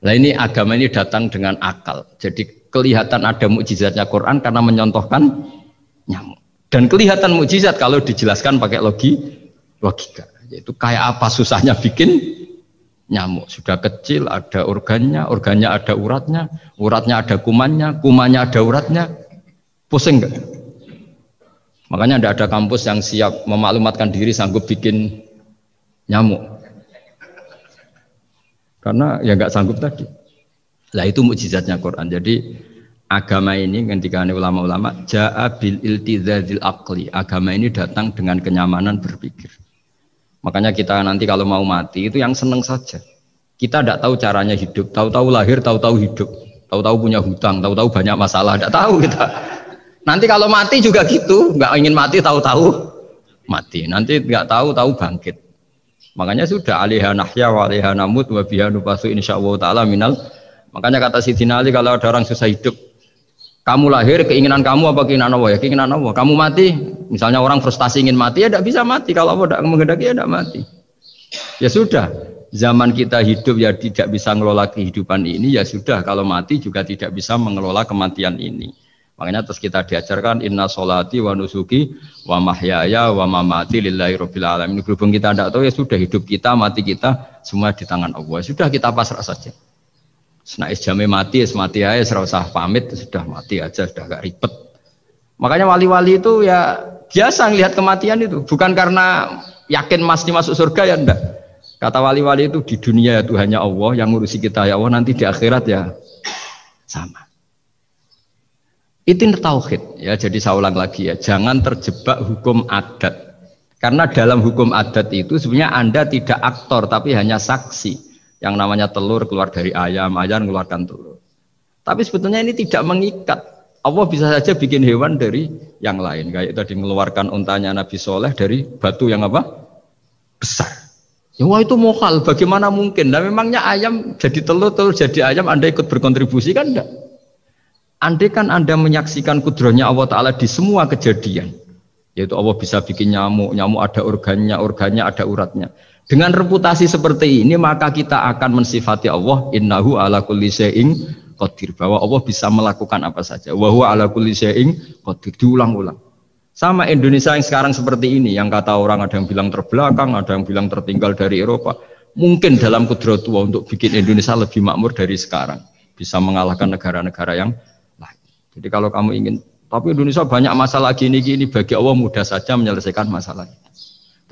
Nah ini agama ini datang dengan akal. Jadi kelihatan ada mukjizatnya Quran karena menyontohkan nyamuk. Dan kelihatan mukjizat kalau dijelaskan pakai logika. Yaitu kayak apa susahnya bikin nyamuk. Sudah kecil, ada organnya ada uratnya ada kumannya ada uratnya. Pusing enggak? Makanya tidak ada kampus yang siap memaklumatkan diri sanggup bikin nyamuk. Karena ya nggak sanggup tadi. Lah itu mukjizatnya Quran. Jadi agama ini ketika ulama-ulama ja'a bil iltizazil aqli. Agama ini datang dengan kenyamanan berpikir. Makanya kita nanti kalau mau mati itu yang seneng saja. Kita tidak tahu caranya hidup, tahu-tahu lahir, tahu-tahu hidup, tahu-tahu punya hutang, tahu-tahu banyak masalah, tidak tahu kita. Nanti kalau mati juga gitu, nggak ingin mati tahu-tahu mati. Nanti nggak tahu-tahu bangkit. Makanya sudah alaiha nahya wa alaiha namut wa biha nubasu insyaallah taala minal. Makanya kata Sidina Ali kalau ada orang susah hidup, kamu lahir keinginan kamu apa keinginan Allah? Ya keinginan Allah. Kamu mati, misalnya orang frustasi ingin mati ya tidak bisa mati. Kalau Allah tidak menghendaki ya tidak mati. Ya sudah, zaman kita hidup ya tidak bisa mengelola kehidupan ini ya sudah. Kalau mati juga tidak bisa mengelola kematian ini. Makanya terus kita diajarkan inna sholati wa nusuki wa mahyaya wa mamati lillahi rabbil alamin. Berhubung kita tidak tahu ya sudah hidup kita, mati kita semua di tangan Allah. Sudah kita pasrah saja. Senai jamnya mati aja, serasa pamit sudah mati aja, sudah gak ribet. Makanya wali-wali itu ya biasa ngelihat kematian itu, bukan karena yakin pasti masuk surga ya enggak. Kata wali-wali itu di dunia itu hanya Allah yang ngurusi kita ya Allah, nanti di akhirat ya sama. Itu tauhid ya. Jadi saya ulang lagi ya, jangan terjebak hukum adat. Karena dalam hukum adat itu sebenarnya Anda tidak aktor tapi hanya saksi. Yang namanya telur keluar dari ayam mengeluarkan telur. Tapi sebetulnya ini tidak mengikat. Allah bisa saja bikin hewan dari yang lain. Kayak tadi mengeluarkan untanya Nabi Soleh dari batu yang apa? Besar. Ya wah itu mohal, bagaimana mungkin? Nah memangnya ayam jadi telur jadi ayam Anda ikut berkontribusi kan enggak? Andai kan Anda menyaksikan kudrohnya Allah Ta'ala di semua kejadian. Yaitu Allah bisa bikin nyamuk ada organnya ada uratnya. Dengan reputasi seperti ini maka kita akan mensifati Allah innahu ala kulli syai'in qadir, bahwa Allah bisa melakukan apa saja. Wa huwa ala kulli syai'in qadir, diulang-ulang. Sama Indonesia yang sekarang seperti ini, yang kata orang ada yang bilang terbelakang, ada yang bilang tertinggal dari Eropa. Mungkin dalam kudrat Allah untuk bikin Indonesia lebih makmur dari sekarang, bisa mengalahkan negara-negara yang lain. Jadi kalau kamu ingin, tapi Indonesia banyak masalah gini bagi Allah mudah saja menyelesaikan masalah itu.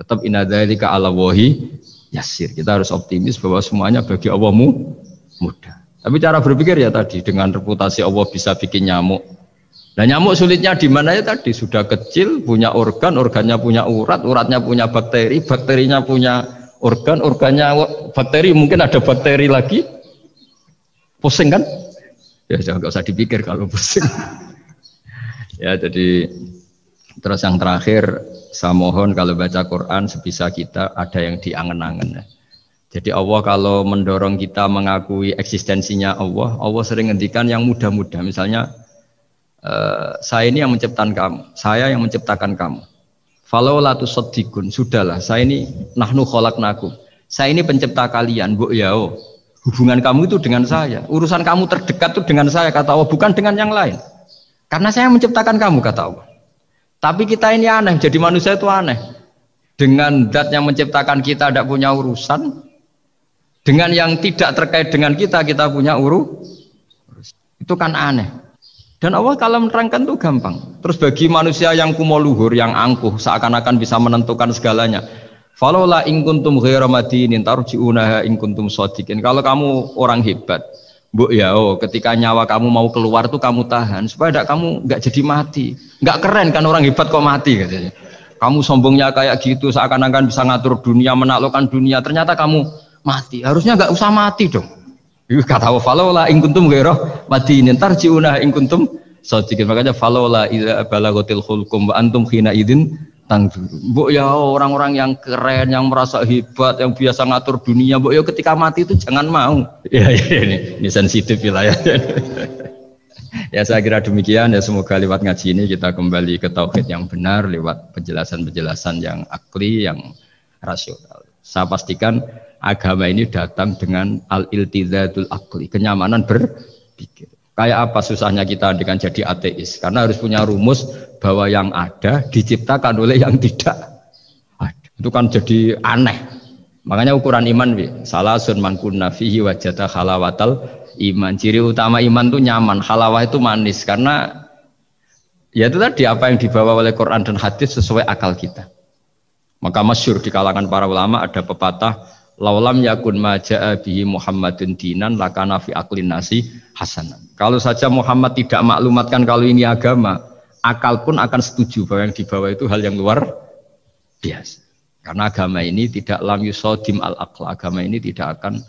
Tetap inna dzalika 'ala Allahi yasir. Kita harus optimis bahwa semuanya bagi Allah mudah. Tapi cara berpikir ya tadi dengan reputasi Allah bisa bikin nyamuk. Nah nyamuk sulitnya di mana ya tadi, sudah kecil punya organnya punya uratnya punya bakteri, bakterinya punya organnya bakteri, mungkin ada bakteri lagi. Pusing kan? Ya jangan usah dipikir kalau pusing. Ya jadi terus yang terakhir saya mohon kalau baca Quran sebisa kita ada yang diangen-angen. Jadi Allah kalau mendorong kita mengakui eksistensinya Allah, Allah sering ngendikan yang mudah-mudah. Misalnya saya ini yang menciptakan kamu, saya yang menciptakan kamu. Falau la tusaddiqun, sudahlah, saya ini nahnu khalaqnakum. Saya ini pencipta kalian, Bu yao. Hubungan kamu itu dengan saya, urusan kamu terdekat itu dengan saya kata Allah, bukan dengan yang lain. Karena saya menciptakan kamu kata Allah. Tapi kita ini aneh, jadi manusia itu aneh. Dengan zat yang menciptakan kita tidak punya urusan, Dengan yang tidak terkait dengan kita punya itu kan aneh. Dan Allah kalau menerangkan itu gampang. Terus bagi manusia yang kumoluhur, yang angkuh, seakan-akan bisa menentukan segalanya. Falaula in kuntum ghaira madinin tarji'unaha in kuntum shadiqin. Kalau kamu orang hebat, mbok ya ketika nyawa kamu mau keluar tuh kamu tahan supaya kamu enggak jadi mati. Enggak keren kan orang hebat kok mati katanya. Kamu sombongnya kayak gitu seakan-akan bisa ngatur dunia, menaklukkan dunia, ternyata kamu mati. Harusnya enggak usah mati dong. Kata Allah falaula in kuntum ghaira madinin tarji'unaha in kuntum shadiqin. Makanya falaula idza balaghatil khulqum wa antum khina idzin Mbok ya orang-orang yang keren, yang merasa hebat, yang biasa ngatur dunia, mbok ya ketika mati itu jangan mau. Ya ini sensitif wilayah. Ya saya kira demikian ya, semoga lewat ngaji ini kita kembali ke tauhid yang benar lewat penjelasan-penjelasan yang akli, yang rasional. Saya pastikan agama ini datang dengan al-iltizatul akli, kenyamanan berpikir. Kayak apa susahnya kita dengan jadi ateis? Karena harus punya rumus bahwa yang ada diciptakan oleh yang tidak ada. Itu kan jadi aneh. Makanya ukuran iman salasun man kunna fihi wajada halawatal iman. Ciri utama iman itu nyaman, halawah itu manis. Karena ya itu tadi apa yang dibawa oleh Quran dan hadis sesuai akal kita. Maka masyhur di kalangan para ulama ada pepatah laulam yakun maja'a bihi Muhammadun dinan lakana fi aqlin nasi hasanan. Kalau saja Muhammad tidak maklumatkan kalau ini agama, akal pun akan setuju bahwa yang dibawa itu hal yang luar biasa. Karena agama ini tidak lam yusodim al-aql, agama ini tidak akan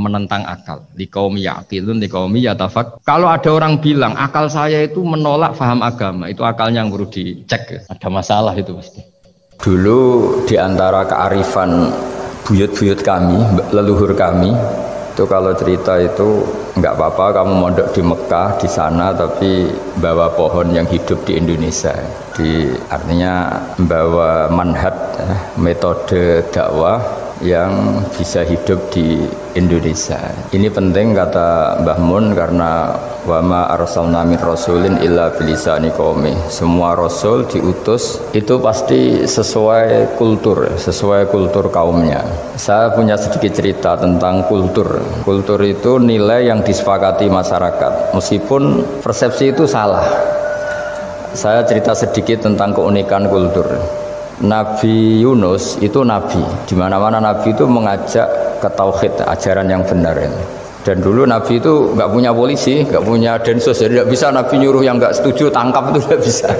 menentang akal. Liqaumi yaqilun liqaumi yatafak. Kalau ada orang bilang akal saya itu menolak faham agama, itu akalnya yang perlu dicek. Ada masalah itu pasti. Dulu di antara kearifan buyut-buyut kami, leluhur kami, itu kalau cerita itu enggak apa-apa kamu mondok di Mekah di sana tapi bawa pohon yang hidup di Indonesia. Artinya membawa manhaj metode dakwah yang bisa hidup di Indonesia. Ini penting kata Mbah Mun karena wa ma arsalna min rasulin illa bilisani qaumi. Semua rasul diutus itu pasti sesuai kultur kaumnya. Saya punya sedikit cerita tentang kultur. Kultur itu nilai yang disepakati masyarakat. Meskipun persepsi itu salah. Saya cerita sedikit tentang keunikan kultur. Nabi Yunus itu nabi. Di mana-mana nabi itu mengajak ke tauhid, ajaran yang benar. Dan dulu nabi itu nggak punya polisi, nggak punya densus, jadi nggak bisa nabi nyuruh yang nggak setuju tangkap, itu nggak bisa.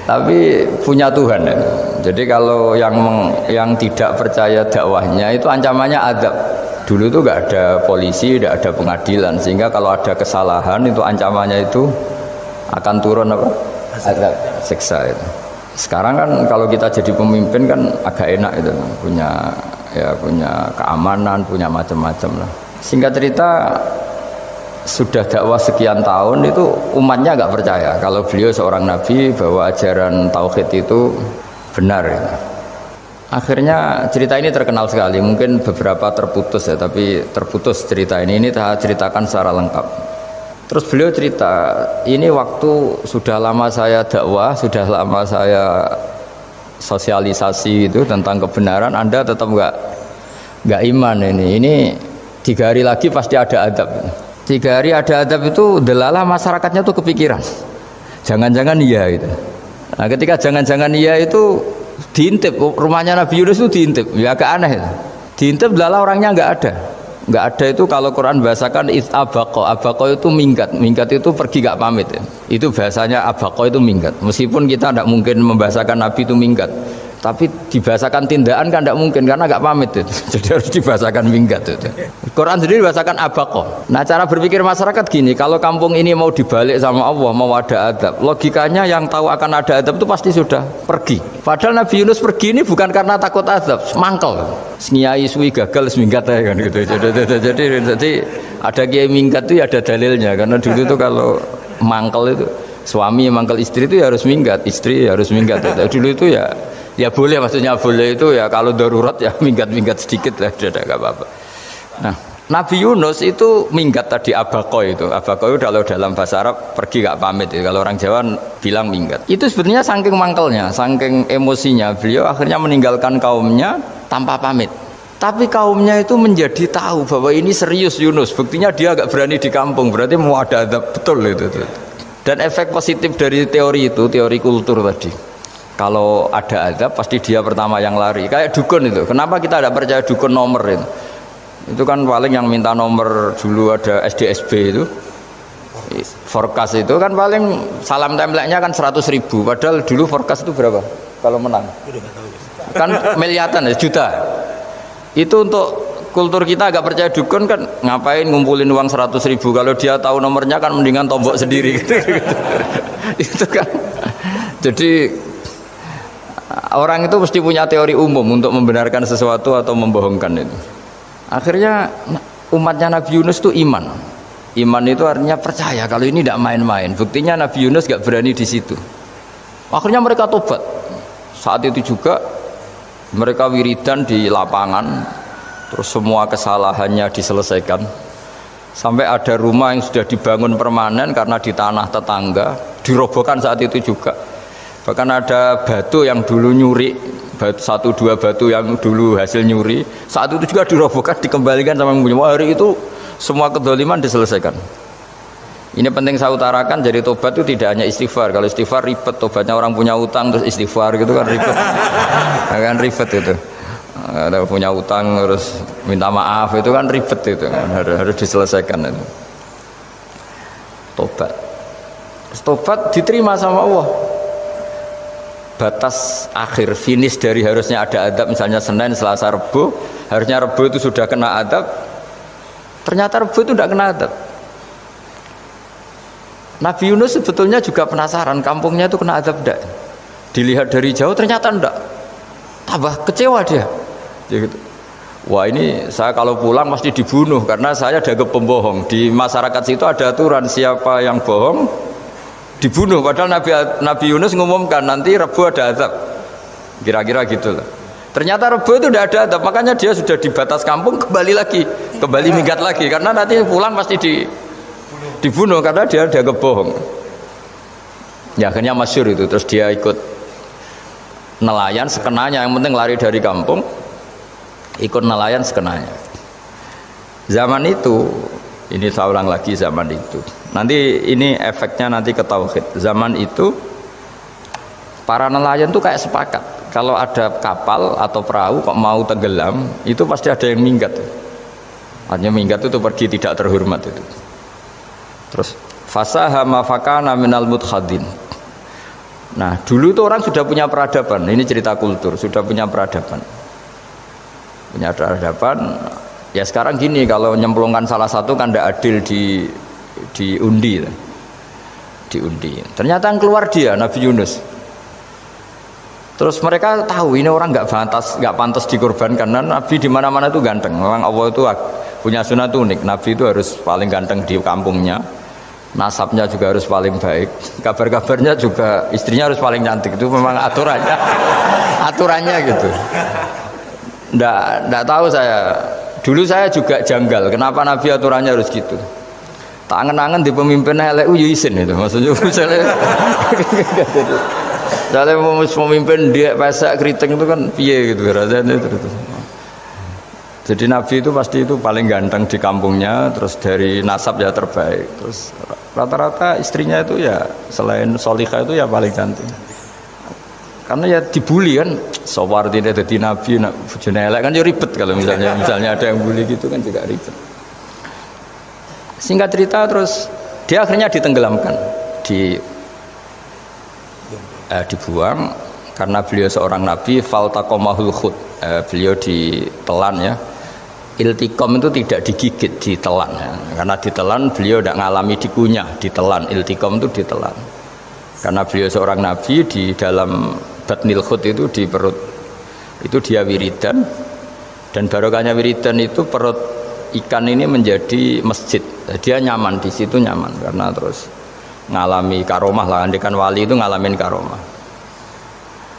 Tapi punya Tuhan. Jadi kalau yang tidak percaya dakwahnya itu ancamannya azab. Dulu itu nggak ada polisi, nggak ada pengadilan, sehingga kalau ada kesalahan itu ancamannya itu akan turun apa? Azab, siksa itu. Sekarang kan kalau kita jadi pemimpin kan agak enak itu, punya keamanan, punya macam-macam lah. Singkat cerita, sudah dakwah sekian tahun itu umatnya nggak percaya kalau beliau seorang nabi bahwa ajaran tauhid itu benar. Ya. Akhirnya cerita ini terkenal sekali, mungkin beberapa terputus ya, tapi terputus cerita ini saya ceritakan secara lengkap. Terus beliau cerita, ini waktu sudah lama saya dakwah, sudah lama saya sosialisasi itu tentang kebenaran, Anda tetap nggak iman ini. Ini 3 hari lagi pasti ada adab. 3 hari ada adab itu delalah masyarakatnya tuh kepikiran. Jangan-jangan iya itu. Nah, ketika jangan-jangan iya itu diintip, rumahnya Nabi Yunus itu diintip, ya agak aneh. Diintip delalah orangnya nggak ada. Nggak ada itu kalau Quran bahasakan abaqo itu minggat itu pergi nggak pamit ya. Itu bahasanya abaqo itu minggat. Meskipun kita tidak mungkin membahasakan Nabi itu minggat, tapi dibahasakan tindakan kan tidak mungkin karena nggak pamit itu. Jadi harus dibahasakan minggat itu. Quran sendiri bahasakan abaqo. Nah cara berpikir masyarakat gini, kalau kampung ini mau dibalik sama Allah, mau ada adab, logikanya yang tahu akan ada adab itu pasti sudah pergi. Padahal Nabi Yunus pergi ini bukan karena takut adab, mangkel. Sengiai suwi gagal seminggat ya kan gitu. Jadi ada kiai minggat itu ya ada dalilnya, karena dulu itu kalau mangkel itu suami mangkel istri itu ya harus minggat, istri ya harus minggat. Dulu itu ya boleh, maksudnya boleh itu ya kalau darurat ya minggat sedikit lah, tidak apa-apa. Nah Nabi Yunus itu minggat tadi abaqo itu kalau dalam bahasa Arab pergi gak pamit ya. Kalau orang Jawa bilang minggat. Itu sebenarnya saking mangkelnya, saking emosinya beliau akhirnya meninggalkan kaumnya tanpa pamit. Tapi kaumnya itu menjadi tahu bahwa ini serius Yunus. Buktinya dia agak berani di kampung. Berarti mau ada adab betul itu. Dan efek positif dari teori itu, teori kultur tadi. Kalau ada adab pasti dia pertama yang lari. Kayak dukun itu. Kenapa kita tidak percaya dukun nomor itu? Itu kan paling yang minta nomor dulu ada SDSB itu. Forecast itu kan paling salam template-nya kan 100.000. Padahal dulu forecast itu berapa? Kalau menang. Kan miliaran ya, juta. Itu untuk kultur kita agak percaya dukun kan ngapain ngumpulin uang 100.000 kalau dia tahu nomornya kan mendingan tombok sendiri gitu. Itu kan jadi orang itu mesti punya teori umum untuk membenarkan sesuatu atau membohongkan itu. Akhirnya umatnya Nabi Yunus itu iman itu artinya percaya kalau ini tidak main-main. Buktinya Nabi Yunus gak berani di situ. Akhirnya mereka tobat. Saat itu juga mereka wiridan di lapangan, terus semua kesalahannya diselesaikan. Sampai ada rumah yang sudah dibangun permanen karena di tanah tetangga, dirobohkan saat itu juga. Bahkan ada batu yang dulu nyuri, satu dua batu yang dulu hasil nyuri, saat itu juga dirobohkan, dikembalikan sama yang punya. Hari itu semua kedoliman diselesaikan. Ini penting saya utarakan, jadi tobat itu tidak hanya istighfar. Kalau istighfar ribet, tobatnya orang punya utang terus istighfar gitu kan ribet. Kan ribet itu. Ada punya utang terus minta maaf itu kan ribet itu. Harus diselesaikan itu. Tobat. Tobat diterima sama Allah. Batas akhir finish dari harusnya ada adab misalnya Senin, Selasa, Rebu, harusnya Rebu itu sudah kena adab. Ternyata Rebu itu tidak kena adab. Nabi Yunus sebetulnya juga penasaran kampungnya itu kena adab enggak. Dilihat dari jauh ternyata enggak. Tambah kecewa dia. Gitu. Wah ini saya kalau pulang pasti dibunuh karena saya dianggap pembohong. Di masyarakat situ ada aturan siapa yang bohong dibunuh. Padahal Nabi Yunus ngumumkan nanti Rebu ada adab. Kira-kira gitu lah. Ternyata Rebu itu tidak ada adab. Makanya dia sudah di batas kampung kembali minggat lagi karena nanti pulang pasti dibunuh karena dia dianggap bohong. Ya akhirnya masyhur itu. Terus dia ikut nelayan sekenanya, yang penting lari dari kampung, ikut nelayan sekenanya. Zaman itu, ini saya ulang lagi zaman itu. Nanti ini efeknya nanti ke tauhid. Zaman itu para nelayan tuh kayak sepakat. Kalau ada kapal atau perahu kok mau tenggelam, itu pasti ada yang minggat. Artinya minggat itu pergi tidak terhormat itu. Terus fasahama fakana minal mudkhadin. Nah, dulu itu orang sudah punya peradaban. Ini cerita kultur, sudah punya peradaban. Punya peradaban. Ya sekarang gini, kalau nyemplungkan salah satu kan tidak adil diundi. Diundi. Ternyata yang keluar dia Nabi Yunus. Terus mereka tahu ini orang nggak pantas dikorbankan karena Nabi di mana-mana itu ganteng. Memang Allah itu punya sunat unik. Nabi itu harus paling ganteng di kampungnya. Nasabnya juga harus paling baik. Kabar-kabarnya juga istrinya harus paling cantik. Itu memang aturannya gitu. Nggak tahu saya. Dulu saya juga janggal. Kenapa Nabi aturannya harus gitu? Tak angen-angen di pemimpin LU izin itu. Maksudnya misalnya pemimpin dia pasak keriting itu kan piye gitu rasanya itu. Jadi Nabi itu pasti itu paling ganteng di kampungnya, terus dari nasab ya terbaik, terus rata-rata istrinya itu ya selain solihah itu ya paling cantik. Karena ya dibully kan, sawar tidak jadi Nabi, bojone elek kan ya ribet kalau misalnya ada yang bully gitu kan juga ribet. Singkat cerita terus dia akhirnya ditenggelamkan, dibuang karena beliau seorang Nabi, faltaqamahul khut, beliau ditelan ya. Iltiqam itu tidak digigit, ditelan ya. Karena ditelan beliau tidak ngalami dikunyah, ditelan. Iltiqam itu ditelan. Karena beliau seorang Nabi, di dalam batnil khut itu di perut itu dia wiridan, dan barokahnya wiridan itu perut ikan ini menjadi masjid. Dia nyaman di situ, nyaman karena terus ngalami karomah lah. Andikan wali itu ngalamin karomah.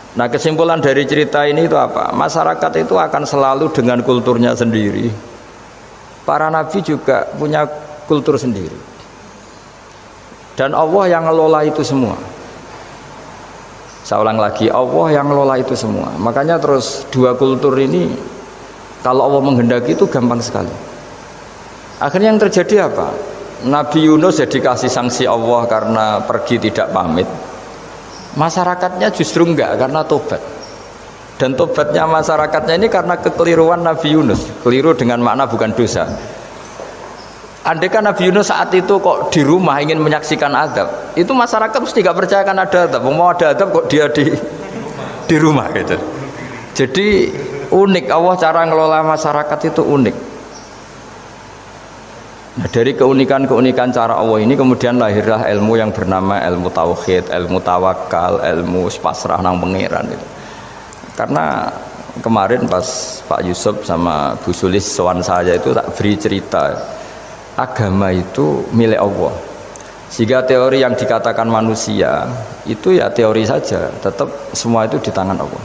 Nah kesimpulan dari cerita ini itu apa? Masyarakat itu akan selalu dengan kulturnya sendiri. Para nabi juga punya kultur sendiri. Dan Allah yang ngelola itu semua. Saya ulang lagi, Allah yang ngelola itu semua. Makanya terus dua kultur ini Kalau Allah menghendaki itu gampang sekali. Akhirnya yang terjadi apa? Nabi Yunus jadi kasih sanksi Allah karena pergi tidak pamit. Masyarakatnya justru enggak karena tobat. Dan tobatnya masyarakatnya ini karena kekeliruan Nabi Yunus. Keliru dengan makna bukan dosa. Andai kan Nabi Yunus saat itu kok di rumah ingin menyaksikan adab, itu masyarakat mesti gak percaya kan ada adab. Mau ada adab kok dia di rumah gitu. Jadi unik, Allah cara ngelola masyarakat itu unik. Nah, dari keunikan-keunikan cara Allah ini kemudian lahirlah ilmu yang bernama ilmu tauhid, ilmu tawakal, ilmu pasrah nang pangeran itu. Karena kemarin pas Pak Yusuf sama Bu Sulis sowan saya itu tak beri cerita. Agama itu milik Allah. Sehingga teori yang dikatakan manusia itu ya teori saja, tetap semua itu di tangan Allah.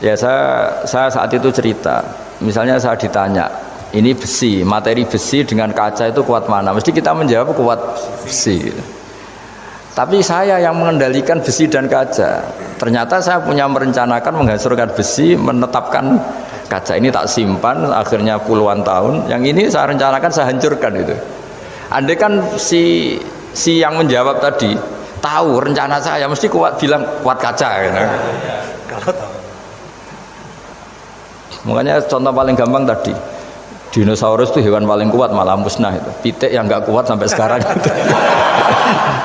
Ya saya saat itu cerita, misalnya saya ditanya, ini besi, materi besi dengan kaca itu kuat mana? Mesti kita menjawab kuat besi. Tapi saya yang mengendalikan besi dan kaca. Ternyata saya punya merencanakan menghancurkan besi, menetapkan kaca ini tak simpan, akhirnya puluhan tahun. Yang ini saya rencanakan saya hancurkan itu. Andai kan si yang menjawab tadi tahu rencana saya, mesti kuat bilang kuat kaca. Gitu. Kalau tahu. Makanya contoh paling gampang tadi, dinosaurus itu hewan paling kuat malah musnah itu. Pitik yang nggak kuat sampai sekarang. Gitu.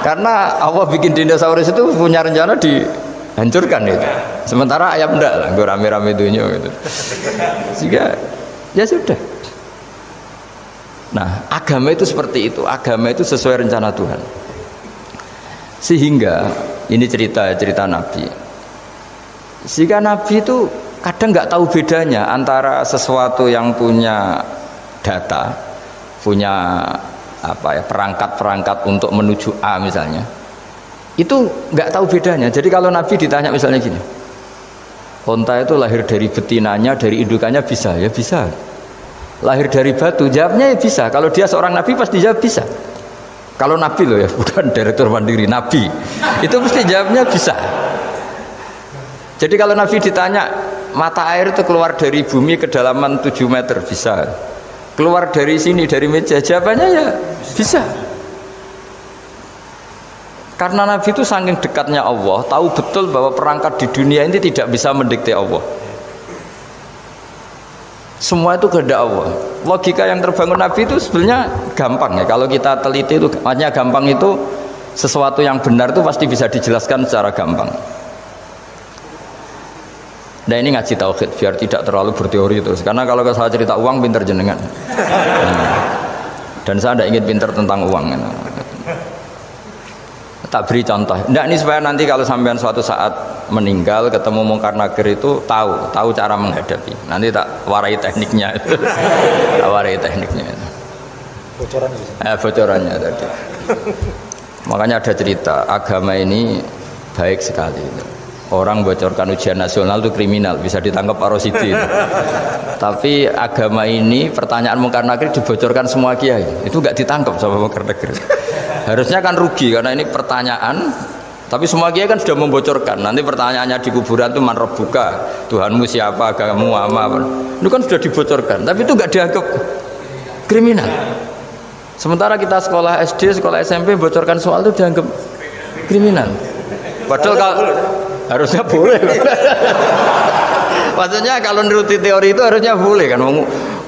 Karena Allah bikin dinosaurus itu punya rencana dihancurkan itu. Sementara ayam enggak lah, gue rame-rame dunia gitu. Sehingga ya sudah. Nah, agama itu seperti itu. Agama itu sesuai rencana Tuhan. Sehingga ini cerita Nabi. Sehingga Nabi itu kadang nggak tahu bedanya antara sesuatu yang punya data, punya perangkat-perangkat untuk menuju A misalnya, itu nggak tahu bedanya. Jadi kalau Nabi ditanya misalnya gini, onta itu lahir dari betinanya, dari indukannya bisa? Ya bisa. Lahir dari batu, jawabnya ya bisa. Kalau dia seorang Nabi pasti jawab bisa. Kalau Nabi loh ya, bukan direktur mandiri, Nabi, itu pasti jawabnya bisa. Jadi kalau Nabi ditanya, mata air itu keluar dari bumi kedalaman 7 meter, bisa. Keluar dari sini, dari meja, jawabannya ya bisa. Karena Nabi itu saking dekatnya Allah, tahu betul bahwa perangkat di dunia ini tidak bisa mendikte Allah. Semua itu kehendak Allah. Logika yang terbangun Nabi itu sebenarnya gampang ya. Kalau kita teliti itu, makanya gampang itu sesuatu yang benar itu pasti bisa dijelaskan secara gampang. Nah ini ngaji tauhid biar tidak terlalu berteori terus. Karena kalau saya cerita uang pinter jenengan. Dan saya tidak ingin pinter tentang uang. Tak beri contoh. Nah ini supaya nanti kalau sampean suatu saat meninggal ketemu mungkar nakir itu tahu cara menghadapi. Nanti tak warai tekniknya. Tak warai tekniknya. Bocorannya. Bocorannya tadi. Makanya ada cerita agama ini baik sekali. Orang bocorkan ujian nasional itu kriminal, bisa ditangkap Pak Rosidi. Tapi agama ini pertanyaan mungkar nakir dibocorkan semua kiai, itu nggak ditangkap sama mungkar nakir. Harusnya kan rugi karena ini pertanyaan, tapi semua kiai kan sudah membocorkan. Nanti pertanyaannya di kuburan itu man rabbuka, Tuhanmu siapa, agamamu apa, itu kan sudah dibocorkan. Tapi itu nggak dianggap kriminal. Sementara kita sekolah SD, sekolah SMP bocorkan soal itu dianggap kriminal. Padahal kalau harusnya boleh. Maksudnya kalau menuruti teori itu harusnya boleh kan.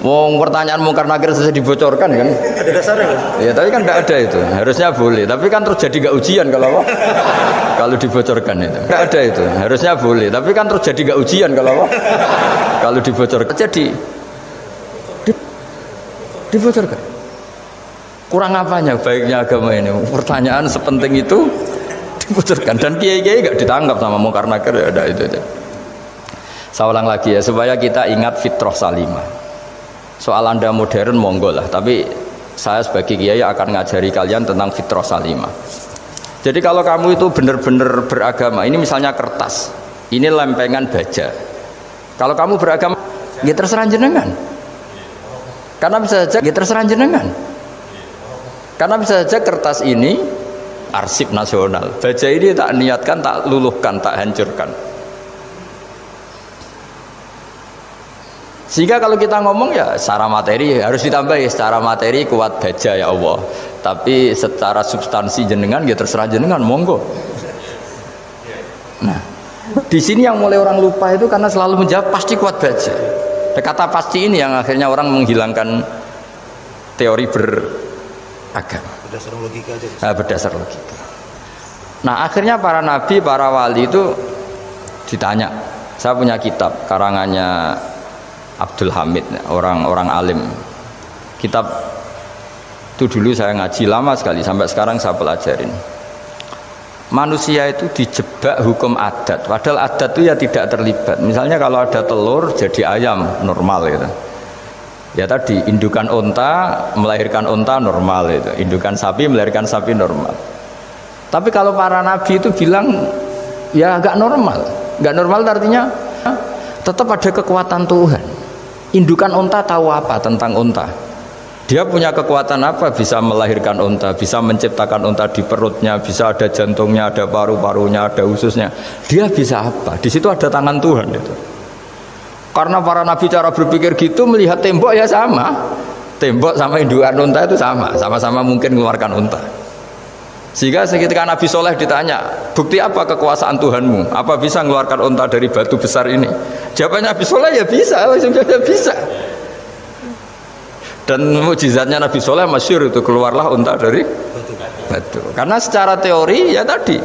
Mau pertanyaan mungkar nakir selesai dibocorkan kan. Ada dasarnya kan? Ya tapi kan tidak ada itu. Harusnya boleh. Tapi kan terus jadi nggak ujian kalau kalau dibocorkan itu. Tidak ada itu. Harusnya boleh. Tapi kan terus jadi nggak ujian kalau dibocorkan. Jadi dibocorkan. Kurang apanya baiknya agama ini? Pertanyaan sepenting itu dibocorkan dan kiai-kiai nggak ditangkap sama mungkar nakir, ya ada itu. Saya ulang lagi ya supaya kita ingat fitrah salimah. Soal Anda modern monggo lah, tapi saya sebagai kiai akan ngajari kalian tentang fitrah salimah. Jadi kalau kamu itu benar-benar beragama, ini misalnya kertas, ini lempengan baja. Kalau kamu beragama, ya terserah jenengan. Karena bisa saja ya terserah jenengan. Karena bisa saja kertas ini arsip nasional, baja ini tak niatkan, tak luluhkan, tak hancurkan. Sehingga kalau kita ngomong ya secara materi harus ditambahi, secara materi kuat baja ya Allah. Tapi secara substansi jenengan ya terserah jenengan, monggo. Nah, di sini yang mulai orang lupa itu karena selalu menjawab pasti kuat baja. Kata pasti ini yang akhirnya orang menghilangkan teori beragama. Berdasar logika aja. Berdasar logika. Nah, akhirnya para nabi, para wali itu ditanya. Saya punya kitab karangannya Abdul Hamid, orang alim. Kitab itu dulu saya ngaji lama sekali, sampai sekarang saya pelajarin. Manusia itu dijebak hukum adat, padahal adat itu ya tidak terlibat. Misalnya kalau ada telur jadi ayam normal gitu. Ya tadi indukan unta melahirkan unta normal itu, indukan sapi melahirkan sapi normal. Tapi kalau para nabi itu bilang ya agak normal. Enggak normal artinya tetap ada kekuatan Tuhan. Indukan unta tahu apa tentang unta? Dia punya kekuatan apa? Bisa melahirkan unta, bisa menciptakan unta di perutnya, bisa ada jantungnya, ada paru-parunya, ada ususnya. Dia bisa apa? Di situ ada tangan Tuhan itu. Karena para nabi cara berpikir gitu, melihat tembok ya sama. Tembok sama indukan unta itu sama, sama-sama mungkin mengeluarkan unta. Sehingga ketika Nabi Soleh ditanya, bukti apa kekuasaan Tuhanmu? Apa bisa mengeluarkan unta dari batu besar ini? Jawabannya Nabi Soleh ya bisa, ya bisa. Dan mukjizatnya Nabi Soleh masyhur itu, keluarlah unta dari batu. Karena secara teori ya tadi,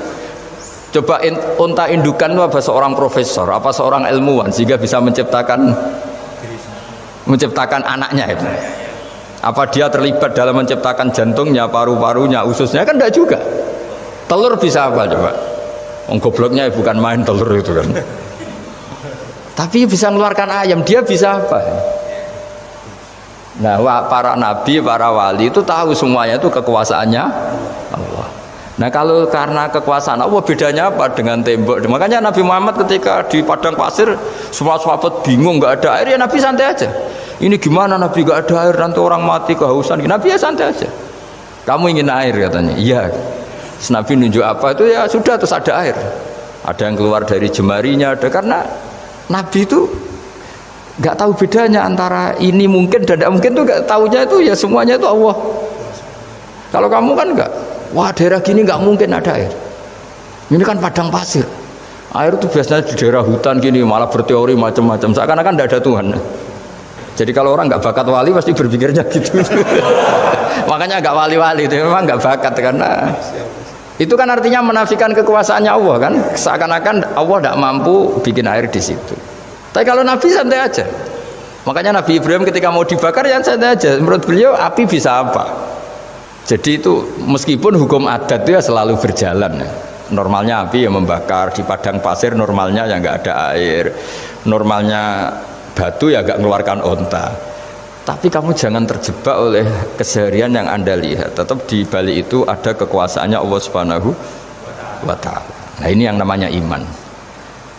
coba unta indukan itu apa seorang profesor, apa seorang ilmuwan sehingga bisa menciptakan anaknya itu. Apa dia terlibat dalam menciptakan jantungnya, paru-parunya, ususnya? Kan enggak juga. Telur bisa apa coba? Gobloknya bukan main telur itu kan. Tapi bisa mengeluarkan ayam, dia bisa apa? Nah, para nabi, para wali itu tahu semuanya itu kekuasaannya Allah. Nah, kalau karena kekuasaan Allah, bedanya apa dengan tembok? Makanya Nabi Muhammad ketika di padang pasir, semua sahabat bingung, nggak ada air, ya Nabi santai aja. Ini gimana Nabi gak ada air, nanti orang mati kehausan. Nabi ya santai aja. Kamu ingin air katanya. Iya. Nabi nunjuk apa itu ya sudah, terus ada air. Ada yang keluar dari jemarinya, ada. Karena Nabi itu gak tahu bedanya antara ini mungkin dan tidak mungkin, tuh gak tahunya itu ya semuanya itu Allah. Kalau kamu kan enggak, wah daerah gini gak mungkin ada air. Ini kan padang pasir. Air itu biasanya di daerah hutan gini malah berteori macam-macam. Seakan-akan tidak ada Tuhan. Jadi kalau orang nggak bakat wali pasti berpikirnya gitu. Makanya nggak wali-wali itu memang nggak bakat, karena itu kan artinya menafikan kekuasaannya Allah kan. Seakan-akan Allah tidak mampu bikin air di situ. Tapi kalau Nabi santai aja. Makanya Nabi Ibrahim ketika mau dibakar ya santai aja. Menurut beliau api bisa apa? Jadi itu meskipun hukum adat itu ya selalu berjalan. Normalnya api yang membakar, di padang pasir normalnya ya nggak ada air. Normalnya batu ya gak mengeluarkan unta. Tapi kamu jangan terjebak oleh keseharian yang Anda lihat. Tetap di balik itu ada kekuasaannya Allah Subhanahu wa ta'ala. Nah, ini yang namanya iman.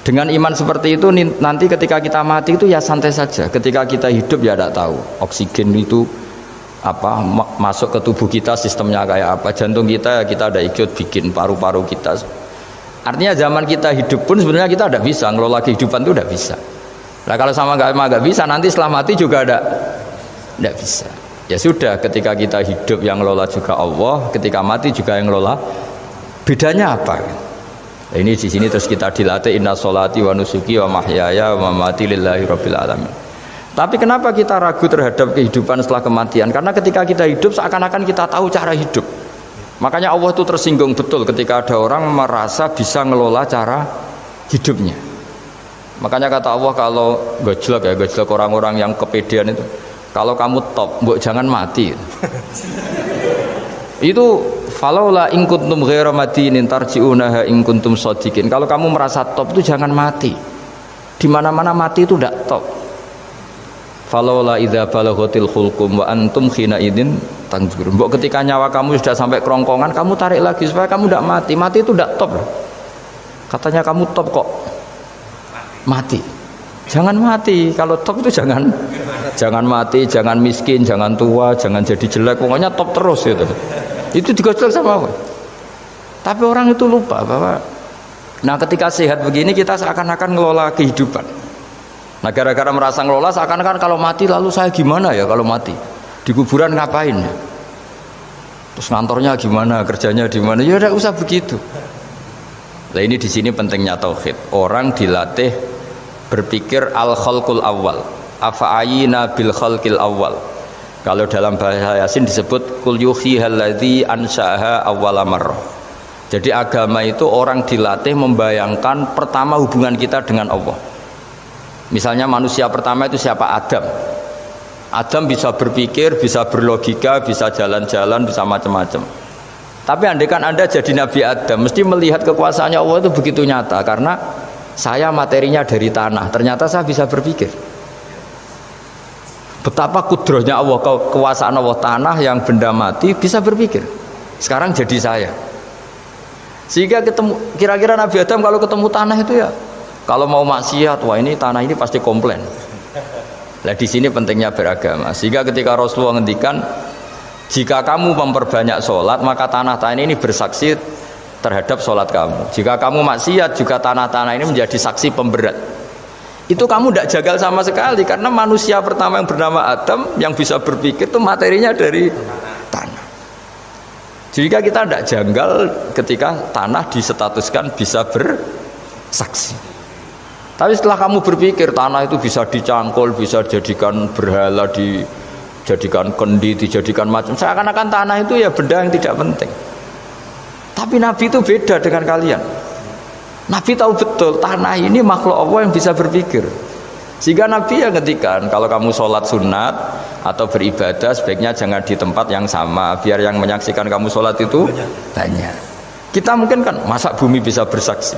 Dengan iman seperti itu nanti ketika kita mati itu ya santai saja. Ketika kita hidup ya tidak tahu oksigen itu apa masuk ke tubuh kita sistemnya kayak apa. Jantung kita ada ikut bikin, paru-paru kita. Artinya zaman kita hidup pun sebenarnya kita tidak bisa ngelola kehidupan, itu tidak bisa. Nah kalau sama nggak bisa, nanti setelah mati juga tidak bisa. Ya sudah, ketika kita hidup yang ngelola juga Allah, ketika mati juga yang ngelola. Bedanya apa? Nah, ini di sini terus kita dilatih, inna sholati wa nusuki wa mahyaya wa mamati lillahi rabbil alamin. Tapi kenapa kita ragu terhadap kehidupan setelah kematian? Karena ketika kita hidup seakan-akan kita tahu cara hidup. Makanya Allah itu tersinggung betul ketika ada orang merasa bisa ngelola cara hidupnya. Makanya kata Allah, kalau gojlok orang-orang yang kepedean itu, kalau kamu top, mbok jangan mati. Itu falaula in kuntum ghaira madinin tarji'unaha in kuntum shadiqin. Kalau kamu merasa top itu jangan mati. Di mana-mana mati itu tidak top. Falaula idza balaghatil khulqum wa antum khina idin tanzurun. Mbok ketika nyawa kamu sudah sampai kerongkongan, kamu tarik lagi supaya kamu tidak mati. Mati itu tidak top. Katanya kamu top kok mati. Jangan mati. Kalau top itu jangan mati, jangan miskin, jangan tua, jangan jadi jelek, pokoknya top terus gitu. Itu digosok sama apa? Tapi orang itu lupa bahwa nah ketika sehat begini kita seakan-akan ngelola kehidupan. Nah gara-gara merasa ngelola seakan-akan kalau mati lalu saya gimana ya kalau mati? Di kuburan ngapain ya? Terus ngantornya gimana, kerjanya di mana? Ya udah usah begitu. Nah ini di sini pentingnya tauhid. Orang dilatih berpikir al-khalqul awal. Afa'ayina bil khalqil awal. Kalau dalam bahasa Yasin disebut kul yuhihal ladzi ansa'aha awwala marrah. Jadi agama itu orang dilatih membayangkan pertama hubungan kita dengan Allah. Misalnya manusia pertama itu siapa? Adam. Adam bisa berpikir, bisa berlogika, bisa jalan-jalan, bisa macam-macam. Tapi andaikan Anda jadi Nabi Adam, mesti melihat kekuasaannya Allah itu begitu nyata. Karena saya materinya dari tanah, ternyata saya bisa berpikir. Betapa kudrohnya Allah, kekuasaan Allah, tanah yang benda mati bisa berpikir. Sekarang jadi saya. Sehingga ketemu, kira-kira Nabi Adam kalau ketemu tanah itu ya, kalau mau maksiat, wah ini tanah ini pasti komplain. Nah di sini pentingnya beragama. Sehingga ketika Rasulullah ngendikan, jika kamu memperbanyak sholat, maka tanah-tanah ini bersaksi terhadap sholat kamu. Jika kamu maksiat, juga tanah-tanah ini menjadi saksi pemberat. Itu kamu tidak jagal sama sekali, karena manusia pertama yang bernama Adam yang bisa berpikir itu materinya dari tanah. Jika kita tidak janggal ketika tanah disetatuskan bisa bersaksi. Tapi setelah kamu berpikir tanah itu bisa dicangkul, bisa dijadikan berhala, dijadikan kendi, dijadikan macam, seakan-akan tanah itu ya benda yang tidak penting. Tapi Nabi itu beda dengan kalian. Nabi tahu betul tanah ini makhluk Allah yang bisa berpikir. Sehingga Nabi yang ngendikan kalau kamu sholat sunat atau beribadah sebaiknya jangan di tempat yang sama, biar yang menyaksikan kamu sholat itu banyak. Kita mungkin kan masa bumi bisa bersaksi.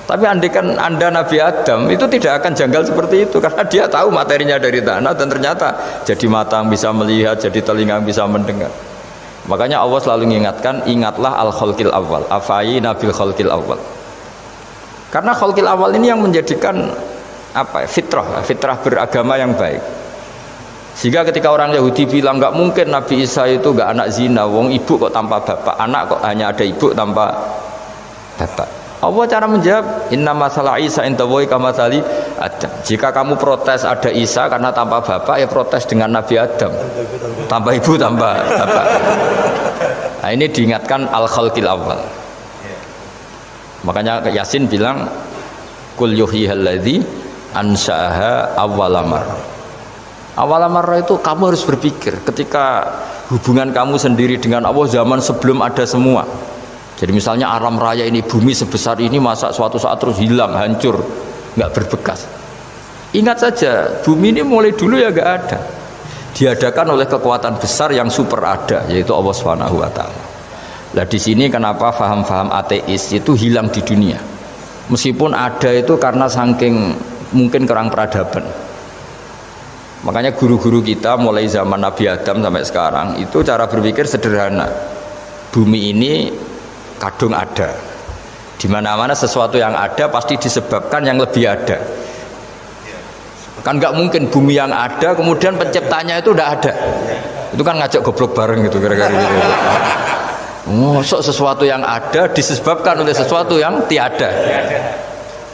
Tapi andaikan Anda Nabi Adam itu tidak akan janggal seperti itu, karena dia tahu materinya dari tanah dan ternyata jadi mata yang bisa melihat, jadi telinga yang bisa mendengar. Makanya Allah selalu mengingatkan, ingatlah al-khalqil awal, afayina bil khalqil awal. Karena khalqil awal ini yang menjadikan apa? Fitrah beragama yang baik. Sehingga ketika orang Yahudi bilang nggak mungkin Nabi Isa itu nggak anak zina, wong ibu kok tanpa bapak, anak kok hanya ada ibu tanpa bapak. Allah cara menjawab, inna masalah Isa intawoy kamatali Adam. Jika kamu protes ada Isa karena tanpa bapak, ya protes dengan Nabi Adam, tanpa ibu tanpa bapak. Nah ini diingatkan al-khalqil awal. Makanya Yasin bilang kul yuhihal ladzi ansa'aha awwala marrah. Awwala marrah itu kamu harus berpikir ketika hubungan kamu sendiri dengan Allah zaman sebelum ada semua. Jadi misalnya alam raya ini, bumi sebesar ini, masa suatu saat terus hilang, hancur, nggak berbekas. Ingat saja bumi ini mulai dulu ya nggak ada, diadakan oleh kekuatan besar yang super ada, yaitu Allah Subhanahu wa Ta'ala. Nah di sini kenapa faham-faham ateis itu hilang di dunia, meskipun ada itu karena saking mungkin kurang peradaban. Makanya guru-guru kita mulai zaman Nabi Adam sampai sekarang itu cara berpikir sederhana. Bumi ini kadung ada, di mana-mana sesuatu yang ada pasti disebabkan yang lebih ada. Kan nggak mungkin bumi yang ada kemudian penciptanya itu udah ada. Itu kan ngajak goblok bareng gitu kira-kira gitu. Masuk sesuatu yang ada disebabkan oleh sesuatu yang tiada.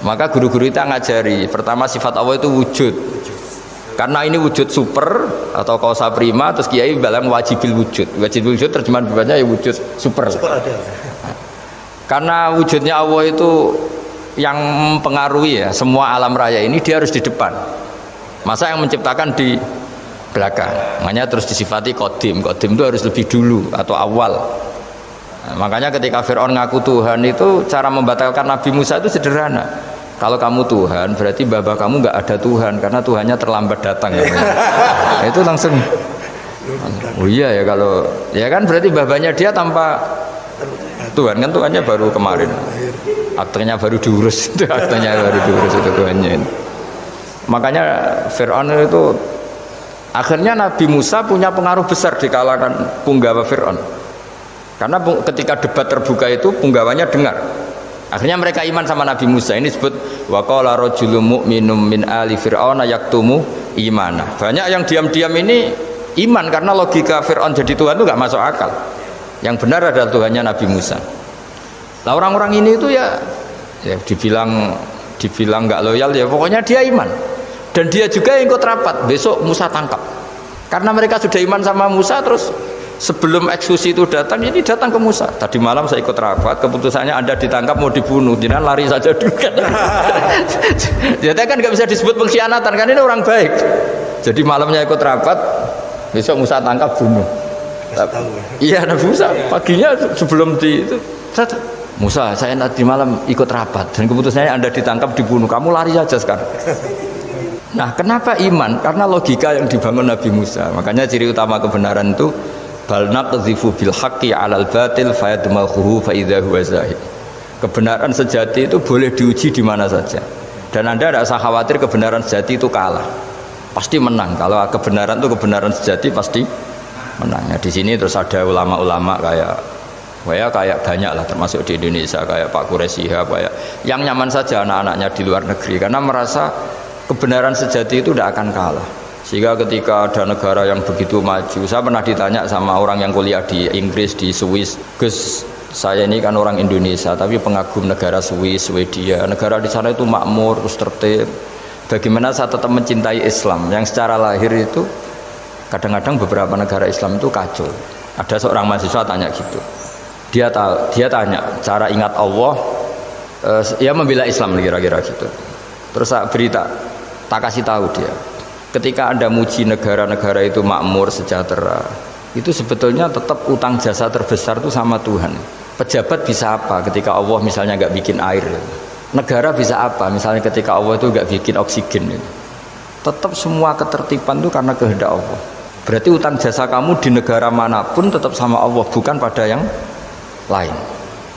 Maka guru-guru kita ngajari pertama sifat Allah itu wujud. Karena ini wujud super atau kausa prima, terus kiai bilang wajibil wujud. Wajibil wujud terjemahan bebasnya ya wujud super. Karena wujudnya Allah itu yang mempengaruhi ya semua alam raya ini, dia harus di depan. Masa yang menciptakan di belakang. Makanya terus disifati qadim. Qadim itu harus lebih dulu atau awal. Nah, makanya ketika Fir'aun ngaku Tuhan itu cara membatalkan Nabi Musa itu sederhana. Kalau kamu Tuhan berarti babah kamu nggak ada Tuhan karena Tuhannya terlambat datang. Nah, itu langsung oh iya ya, kalau ya kan berarti babahnya dia tanpa Tuhan, kan Tuhannya baru kemarin, aktenya baru diurus, itu aktenya baru diurus itu Tuhannya. Makanya Fir'aun itu akhirnya Nabi Musa punya pengaruh besar di kalangan punggawa Fir'aun. Karena ketika debat terbuka itu punggawanya dengar. Akhirnya mereka iman sama Nabi Musa. Ini disebut wa qala rajulun mu'minun min ali fir'auna yaktumu imana. Banyak yang diam-diam ini iman karena logika Fir'aun jadi Tuhan itu nggak masuk akal. Yang benar adalah Tuhannya Nabi Musa. Nah orang-orang ini itu ya dibilang nggak loyal ya pokoknya dia iman. Dan dia juga yang ikut rapat, besok Musa tangkap. Karena mereka sudah iman sama Musa, terus sebelum eksekusi itu datang, ini datang ke Musa. Tadi malam saya ikut rapat, keputusannya Anda ditangkap mau dibunuh, jangan lari saja dulu kan. Jadi kan nggak bisa disebut pengkhianatan, kan ini orang baik. Jadi malamnya ikut rapat, besok Musa tangkap bunuh. Iya, Nabi Musa paginya sebelum itu, Musa, saya nanti malam ikut rapat dan keputusannya Anda ditangkap dibunuh, kamu lari saja sekarang. Nah, kenapa iman? Karena logika yang dibangun Nabi Musa. Makanya ciri utama kebenaran itu bal naqdhifu bil haqqi 'alal batil fayadmaghuhu fa idza huwa zahid. Kebenaran sejati itu boleh diuji di mana saja. Dan Anda tidak usah khawatir kebenaran sejati itu kalah. Pasti menang. Kalau kebenaran itu kebenaran sejati pasti menang. Ya, di sini terus ada ulama-ulama kayak banyak lah, termasuk di Indonesia kayak Pak Quraisy Shihab, kayak yang nyaman saja anak-anaknya di luar negeri karena merasa kebenaran sejati itu tidak akan kalah. Sehingga ketika ada negara yang begitu maju, saya pernah ditanya sama orang yang kuliah di Inggris, di Swiss, Gus, saya ini kan orang Indonesia tapi pengagum negara Swiss, Swedia, negara di sana itu makmur, terus tertib. Bagaimana saya tetap mencintai Islam yang secara lahir itu kadang-kadang beberapa negara Islam itu kacau. Ada seorang mahasiswa tanya gitu, dia tanya cara ingat Allah, ya membela Islam kira-kira gitu. Terus saya tak kasih tahu dia, ketika Anda muji negara-negara itu makmur, sejahtera, itu sebetulnya tetap utang jasa terbesar itu sama Tuhan. Pejabat bisa apa ketika Allah misalnya nggak bikin air? Negara bisa apa misalnya ketika Allah itu nggak bikin oksigen? Tetap semua ketertiban itu karena kehendak Allah. Berarti utang jasa kamu di negara manapun tetap sama Allah, bukan pada yang lain.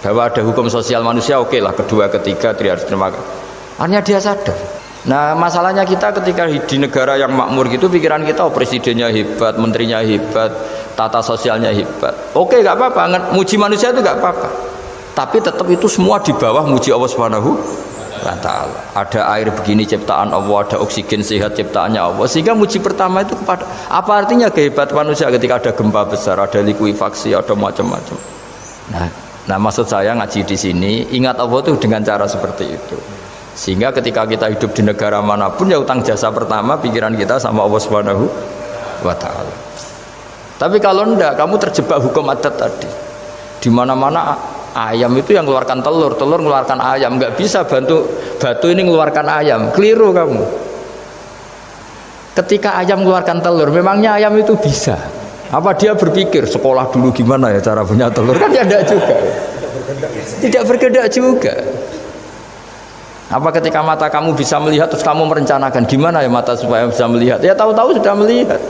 Bahwa ada hukum sosial manusia, oke lah, kedua, ketiga, dia harus terima kasih. Hanya dia sadar. Nah, masalahnya kita ketika di negara yang makmur gitu, pikiran kita, oh presidennya hebat, menterinya hebat, tata sosialnya hebat. Oke, nggak apa-apa, muji manusia itu nggak apa-apa. Tapi tetap itu semua di bawah muji Allah Subhanahu wa Ta'ala. Ada air begini ciptaan Allah, ada oksigen sehat ciptaannya Allah. Sehingga muji pertama itu kepada apa artinya kehebatan manusia ketika ada gempa besar, ada likuifaksi, ada macam-macam. Nah, maksud saya ngaji di sini, ingat Allah itu dengan cara seperti itu. Sehingga ketika kita hidup di negara manapun, ya utang jasa pertama pikiran kita sama Allah Subhanahu wa Ta'ala. Tapi kalau enggak, kamu terjebak hukum adat tadi. Di mana-mana ayam itu yang mengeluarkan telur, telur mengeluarkan ayam, nggak bisa batu ini mengeluarkan ayam. Keliru kamu. Ketika ayam mengeluarkan telur, memangnya ayam itu bisa? Apa dia berpikir sekolah dulu gimana ya cara punya telur? Kan tidak juga. Tidak bergerak juga. Apa ketika mata kamu bisa melihat terus kamu merencanakan gimana ya mata supaya bisa melihat? Ya tahu-tahu sudah melihat.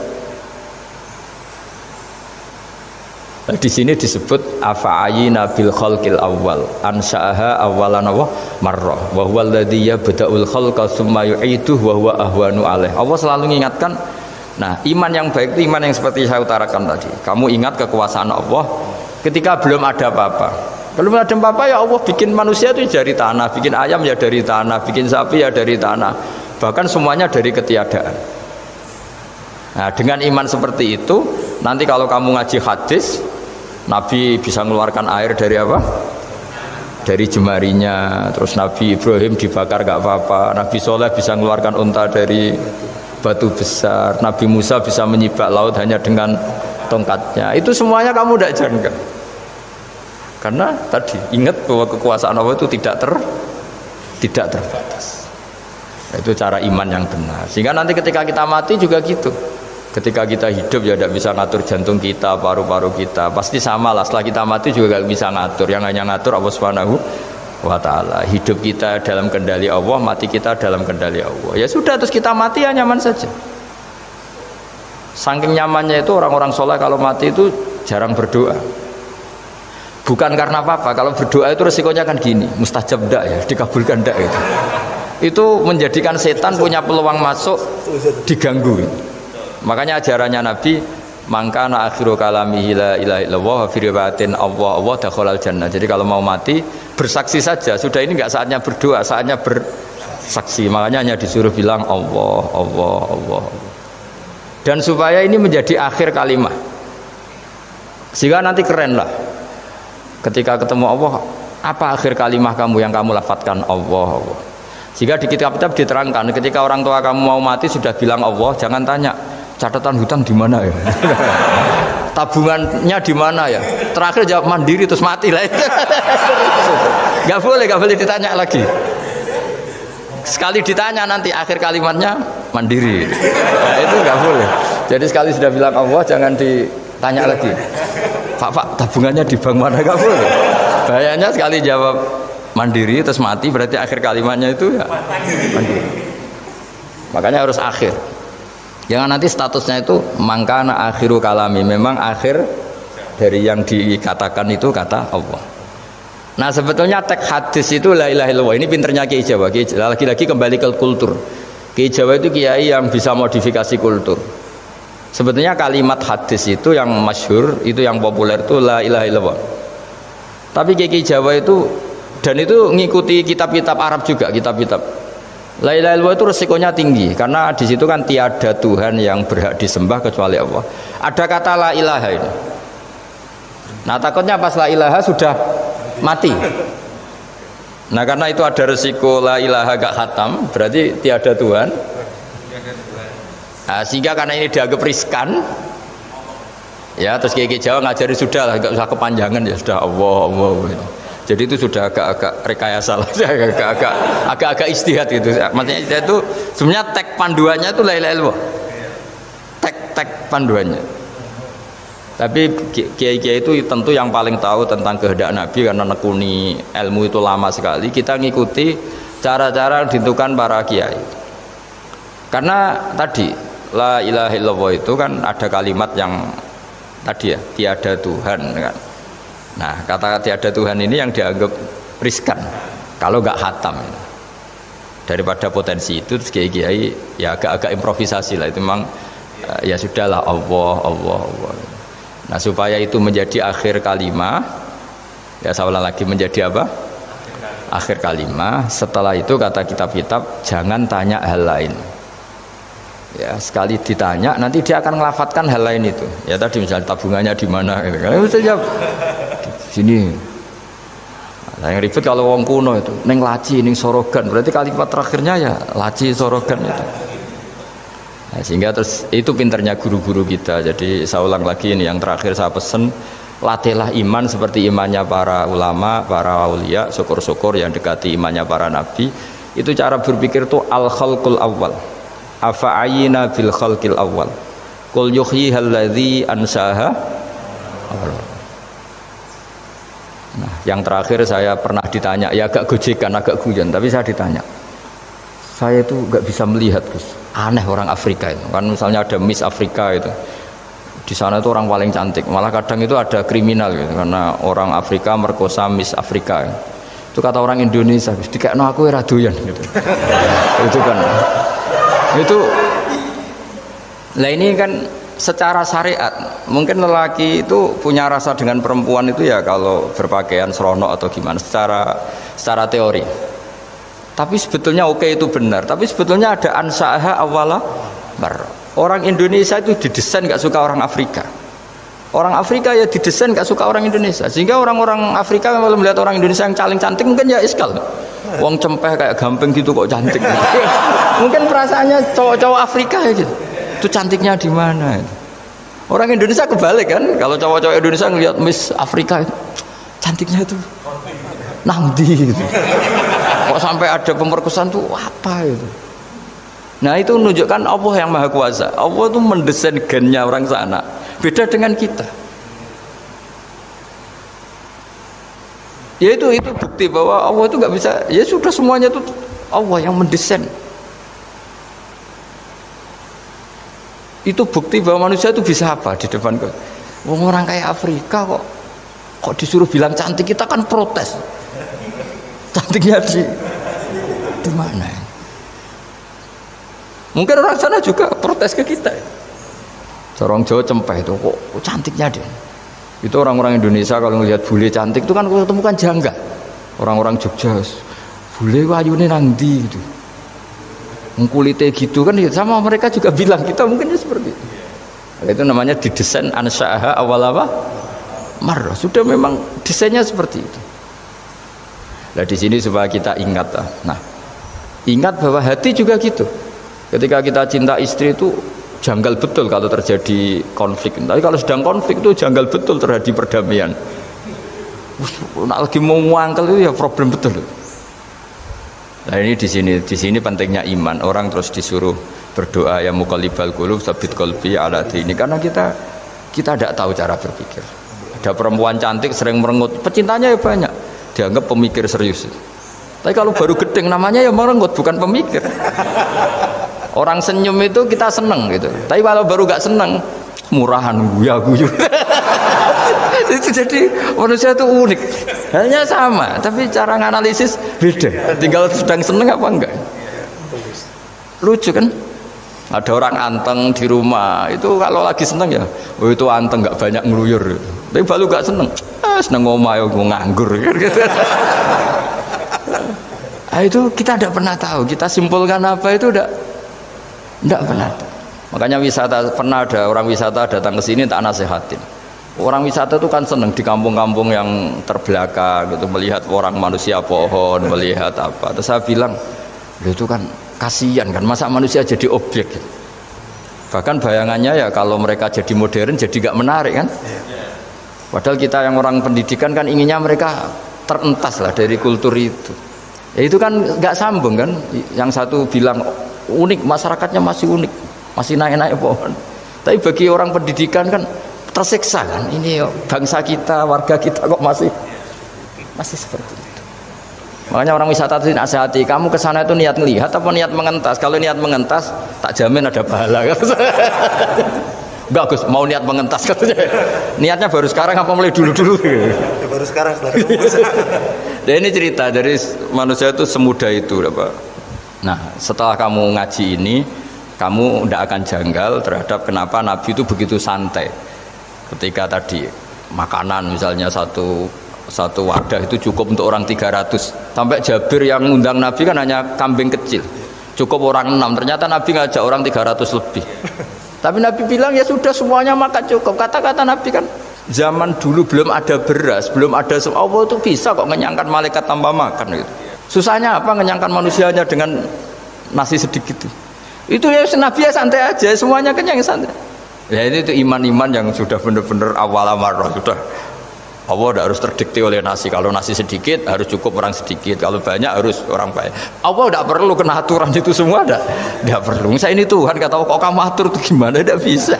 Nah, di sini disebut afa'ayina bil khalqil awwal ansha'aha awwalan wa marrah wa huwa alladhi yabda'ul khalqa tsumma yu'iduhu wa huwa ahwanu alaih. Allah selalu mengingatkan, nah iman yang baik itu iman yang seperti saya utarakan tadi. Kamu ingat kekuasaan Allah ketika belum ada apa-apa. Belum ada apa-apa ya Allah bikin manusia itu dari tanah, bikin ayam ya dari tanah, bikin sapi ya dari tanah. Bahkan semuanya dari ketiadaan. Nah, dengan iman seperti itu, nanti kalau kamu ngaji hadis, Nabi bisa mengeluarkan air dari apa? Dari jemarinya. Terus Nabi Ibrahim dibakar gak apa-apa. Nabi Soleh bisa mengeluarkan unta dari batu besar. Nabi Musa bisa menyibak laut hanya dengan tongkatnya. Itu semuanya kamu tidak jangka. Karena tadi ingat bahwa kekuasaan Allah itu tidak terbatas. Nah, itu cara iman yang benar. Sehingga nanti ketika kita mati juga gitu. Ketika kita hidup ya tidak bisa ngatur jantung kita, paru-paru kita. Pasti sama lah, setelah kita mati juga tidak bisa ngatur. Yang hanya ngatur Allah Subhanahu wa Ta'ala. Hidup kita dalam kendali Allah, mati kita dalam kendali Allah. Ya sudah, terus kita mati ya nyaman saja. Saking nyamannya itu orang-orang soleh kalau mati itu jarang berdoa. Bukan karena apa-apa, kalau berdoa itu resikonya kan gini, mustajab ndak ya, dikabulkan ndak itu. Itu menjadikan setan punya peluang masuk, diganggu. Makanya ajarannya Nabi, mangkana akhiru kalamihi la ilaha illallah wa fi riwayatin Allah dakhalal jannah. Jadi kalau mau mati bersaksi saja, sudah ini enggak saatnya berdoa, saatnya bersaksi. Makanya hanya disuruh bilang Allah, Allah, Allah. Dan supaya ini menjadi akhir kalimat. Sehingga nanti keren lah. Ketika ketemu Allah, apa akhir kalimah kamu yang kamu lafadzkan Allah, Allah. Jika di kitab-kitab diterangkan ketika orang tua kamu mau mati sudah bilang Allah, jangan tanya catatan hutang di mana ya. Tabungannya di mana ya? Terakhir jawab mandiri terus mati lah. Gak boleh ditanya lagi. Sekali ditanya nanti akhir kalimatnya mandiri. Nah, itu gak boleh. Jadi sekali sudah bilang Allah jangan ditanya lagi. Pak, tabungannya di bank mana? Gak boleh. Bahayanya sekali jawab mandiri terus mati berarti akhir kalimatnya itu ya mandiri. Makanya harus akhir. Jangan nanti statusnya itu mangkana akhiru kalami, memang akhir dari yang dikatakan itu kata Allah. Nah sebetulnya teks hadis itu la ilaha illallah. Ini pinternya Kiai Jawa. Lagi-lagi kembali ke kultur. Kiai Jawa itu kiai yang bisa modifikasi kultur. Sebetulnya kalimat hadis itu yang masyhur, itu yang populer itu la ilaha illallah. Tapi Kiai Jawa itu dan itu ngikuti kitab-kitab Arab juga, kitab-kitab. La ilaha illallah itu resikonya tinggi karena di situ kan tiada Tuhan yang berhak disembah kecuali Allah. Ada kata la ilaha ini. Nah takutnya pas la ilaha sudah mati. Nah karena itu ada resiko la ilaha gak khatam, berarti tiada Tuhan. Nah, sehingga karena ini dianggap riskan, ya terus Kiai Jawa ngajari sudah lah, gak usah kepanjangan ya sudah Allah. Jadi itu sudah agak-agak rekayasa lah, agak-agak istihad gitu. Maksudnya itu sebenarnya teks panduannya itu la ilaha illallah. Teks panduannya. Tapi kiai-kiai itu tentu yang paling tahu tentang kehendak Nabi karena nekuni ilmu itu lama sekali. Kita ngikuti cara-cara yang ditentukan para kiai. Karena tadi la ilaha illallah itu kan ada kalimat yang tadi ya tiada Tuhan kan. Nah kata tiada Tuhan ini yang dianggap riskan kalau nggak khatam ya. Daripada potensi itu terus kiai-kiai ya agak-agak improvisasi lah itu memang ya sudahlah Allah. Nah supaya itu menjadi akhir kalimah ya saya ulang lagi menjadi apa? Akhir kalimah. Setelah itu kata kitab-kitab jangan tanya hal lain. Ya sekali ditanya nanti dia akan ngelafatkan hal lain itu. Ya tadi misalnya tabungannya di mana gitu kan. Bisa jawab sini. Nah, yang ribet kalau wong kuno itu neng laci, neng sorogan. Berarti kalimat terakhirnya ya laci sorogan itu. Nah, sehingga terus itu pinternya guru-guru kita. Jadi saya ulang lagi ini yang terakhir saya pesen latihlah iman seperti imannya para ulama, para aulia, syukur-syukur yang dekati imannya para nabi. Itu cara berpikir tuh al khalqul awal. Afa ayina bil khalqil awal. Qul yuhyihal ladzi ansaha. Nah, yang terakhir saya pernah ditanya, ya agak gojekan, agak guyon, tapi saya ditanya. Saya itu nggak bisa melihat, Gus. Aneh orang Afrika itu. Kan misalnya ada Miss Afrika itu. Di sana itu orang paling cantik. Malah kadang itu ada kriminal gitu karena orang Afrika merkosa Miss Afrika. Itu kata orang Indonesia, dikekno aku ora doyan gitu. Itu kan. Itu lah ini kan secara syariat mungkin lelaki itu punya rasa dengan perempuan itu ya kalau berpakaian seronok atau gimana secara teori. Tapi sebetulnya oke itu benar. Tapi sebetulnya ada ansaha awala bar. Orang Indonesia itu didesain gak suka orang Afrika. Orang Afrika ya didesain gak suka orang Indonesia. Sehingga orang-orang Afrika kalau melihat orang Indonesia yang paling cantik mungkin ya iskal. Wong cempeh kayak gampang gitu kok cantik. Mungkin perasaannya cowok-cowok Afrika ya gitu. Itu cantiknya di mana? Orang Indonesia kebalik kan? Kalau cowok-cowok Indonesia ngelihat Miss Afrika itu cantiknya itu nangdi gitu. Kok sampai ada pemerkosaan tuh apa itu? Nah itu menunjukkan Allah yang Maha Kuasa. Allah itu mendesain gennya orang sana. Beda dengan kita. Ya itu bukti bahwa Allah itu nggak bisa. Ya sudah semuanya itu Allah yang mendesain. Itu bukti bahwa manusia itu bisa apa di depan kau. Orang kayak Afrika kok disuruh bilang cantik, kita kan protes. Cantiknya di mana? Mungkin orang sana juga protes ke kita. Orang Jawa cempeh itu kok cantiknya dia. Itu orang-orang Indonesia kalau melihat bule cantik itu kan ketemu kan jangga. Orang-orang Jogja bule wayune nang ndi gitu. Kulitnya gitu kan ya sama mereka juga bilang kita mungkin seperti itu. Itu namanya didesain ansyaha awal apa? Marrah. Sudah memang desainnya seperti itu. Nah di sini supaya kita ingat. Nah Ingat bahwa hati juga gitu. Ketika kita cinta istri itu janggal betul kalau terjadi konflik. Tapi kalau sedang konflik itu janggal betul terjadi perdamaian. Nak lagi mau ngangkel itu ya problem betul. Nah ini di sini pentingnya iman. Orang terus disuruh berdoa ya muqallibal qulub tsabbit qalbi ala dini, karena kita tidak tahu cara berpikir. Ada perempuan cantik sering merengut, pecintanya ya banyak, dianggap pemikir serius. Tapi kalau baru gedeng namanya ya merengut, bukan pemikir. Orang senyum itu kita seneng gitu. Tapi kalau baru gak seneng, murahan guyu. Itu jadi manusia itu unik. Hanya sama, tapi cara nganalisis beda. Tinggal sedang seneng apa enggak. Lucu kan? Ada orang anteng di rumah itu kalau lagi seneng ya, oh itu anteng nggak banyak ngeluyur. Tapi baru nggak seneng, seneng ngomah ya nganggur. Gitu. Nah, itu kita tidak pernah tahu. Kita simpulkan apa itu tidak pernah tahu. Makanya wisata, pernah ada orang wisata datang ke sini tak nasihatin. Orang wisata itu kan seneng di kampung-kampung yang terbelakang gitu, melihat orang manusia pohon, melihat apa. Terus saya bilang, itu kan kasihan kan, masa manusia jadi objek. Bahkan bayangannya ya kalau mereka jadi modern jadi gak menarik kan. Padahal kita yang orang pendidikan kan inginnya mereka terentas lah dari kultur itu. Ya itu kan gak sambung kan. Yang satu bilang unik, masyarakatnya masih unik, masih naik-naik pohon. Tapi bagi orang pendidikan kan tersiksa kan. Ini bangsa kita, warga kita kok masih seperti itu. Makanya orang wisata itu nasihati, kamu ke sana itu niat ngelihat apa niat mengentas? Kalau niat mengentas, tak jamin ada pahala. Enggak Gus, mau niat mengentas katanya. Niatnya baru sekarang apa mulai dulu-dulu? Ya, baru sekarang. Dan ini cerita dari manusia itu semudah itu, Pak. Nah, setelah kamu ngaji ini, kamu tidak akan janggal terhadap kenapa Nabi itu begitu santai. Ketika tadi makanan misalnya satu wadah itu cukup untuk orang 300. Sampai Jabir yang ngundang Nabi kan hanya kambing kecil, cukup orang 6. Ternyata Nabi ngajak orang 300 lebih. Tapi Nabi bilang ya sudah semuanya makan cukup. Kata-kata Nabi kan zaman dulu belum ada beras, belum ada Allah itu bisa kok ngenyangkan malaikat tanpa makan gitu. Susahnya apa ngenyangkan manusianya dengan nasi sedikit itu ya Nabi ya santai aja, semuanya kenyang santai. Ya itu iman-iman yang sudah benar-benar awal amarah sudah. Allah tidak harus terdikte oleh nasi. Kalau nasi sedikit harus cukup orang sedikit. Kalau banyak harus orang banyak. Allah tidak perlu kena aturan itu semua. Tidak perlu. Saya ini Tuhan kata kok kamu atur itu gimana? Tidak bisa.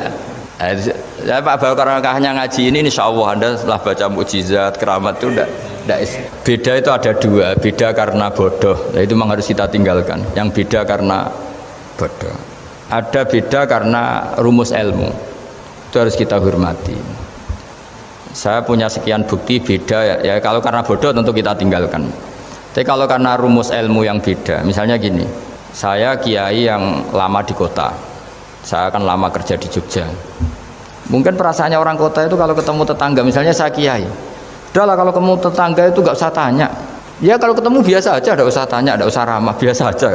Saya Pak Bawa karena hanya ngaji ini insya Allah Anda setelah baca mukjizat keramat itu tidak. Beda itu ada dua. Beda karena bodoh. Nah, itu memang harus kita tinggalkan. Yang beda karena bodoh. Ada beda karena rumus ilmu. Itu harus kita hormati. Saya punya sekian bukti beda ya kalau karena bodoh tentu kita tinggalkan. Tapi kalau karena rumus ilmu yang beda, misalnya gini, saya kiai yang lama di kota, saya akan lama kerja di Jogja. Mungkin perasaannya orang kota itu kalau ketemu tetangga, misalnya saya kiai, udahlah kalau ketemu tetangga itu gak usah tanya. Ya kalau ketemu biasa aja, tidak usah tanya, tidak usah ramah, biasa aja.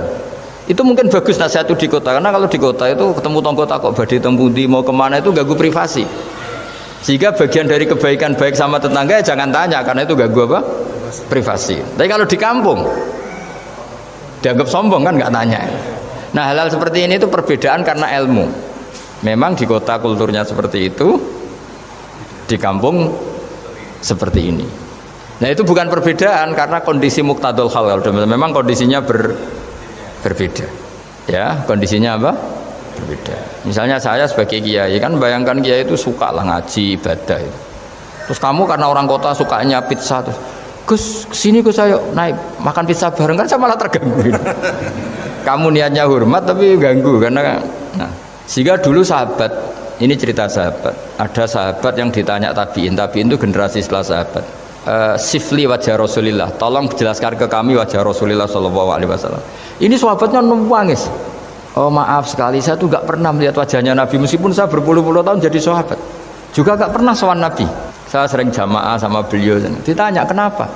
Itu mungkin bagus nasihat itu di kota, karena kalau di kota itu ketemu tonggo takok badhe tempundi mau kemana itu ganggu privasi. Sehingga bagian dari kebaikan baik sama tetangga ya jangan tanya karena itu ganggu apa? Privasi. Tapi kalau di kampung dianggap sombong kan nggak tanya. Nah hal-hal seperti ini itu perbedaan karena ilmu. Memang di kota kulturnya seperti itu, di kampung seperti ini. Nah itu bukan perbedaan karena kondisi muqtadul hal. Memang kondisinya berbeda. Ya kondisinya apa? Berbeda. Misalnya saya sebagai kiai kan bayangkan kiai itu suka lah ngaji ibadah itu. Terus kamu karena orang kota sukanya pizza terus Gus kesini Gus ayo naik makan pizza bareng kan saya malah terganggu. Kamu niatnya hormat tapi ganggu karena nah, sehingga dulu sahabat ini cerita sahabat ada sahabat yang ditanya tabiin itu generasi setelah sahabat sifli wajah Rasulillah tolong jelaskan ke kami wajah Rasulillah Shallallahu Alaihi Wasallam. Ini sahabatnya nangis. Oh maaf sekali saya tuh gak pernah melihat wajahnya Nabi meskipun saya berpuluh-puluh tahun jadi sahabat juga gak pernah sowan Nabi. Saya sering jamaah sama beliau ditanya kenapa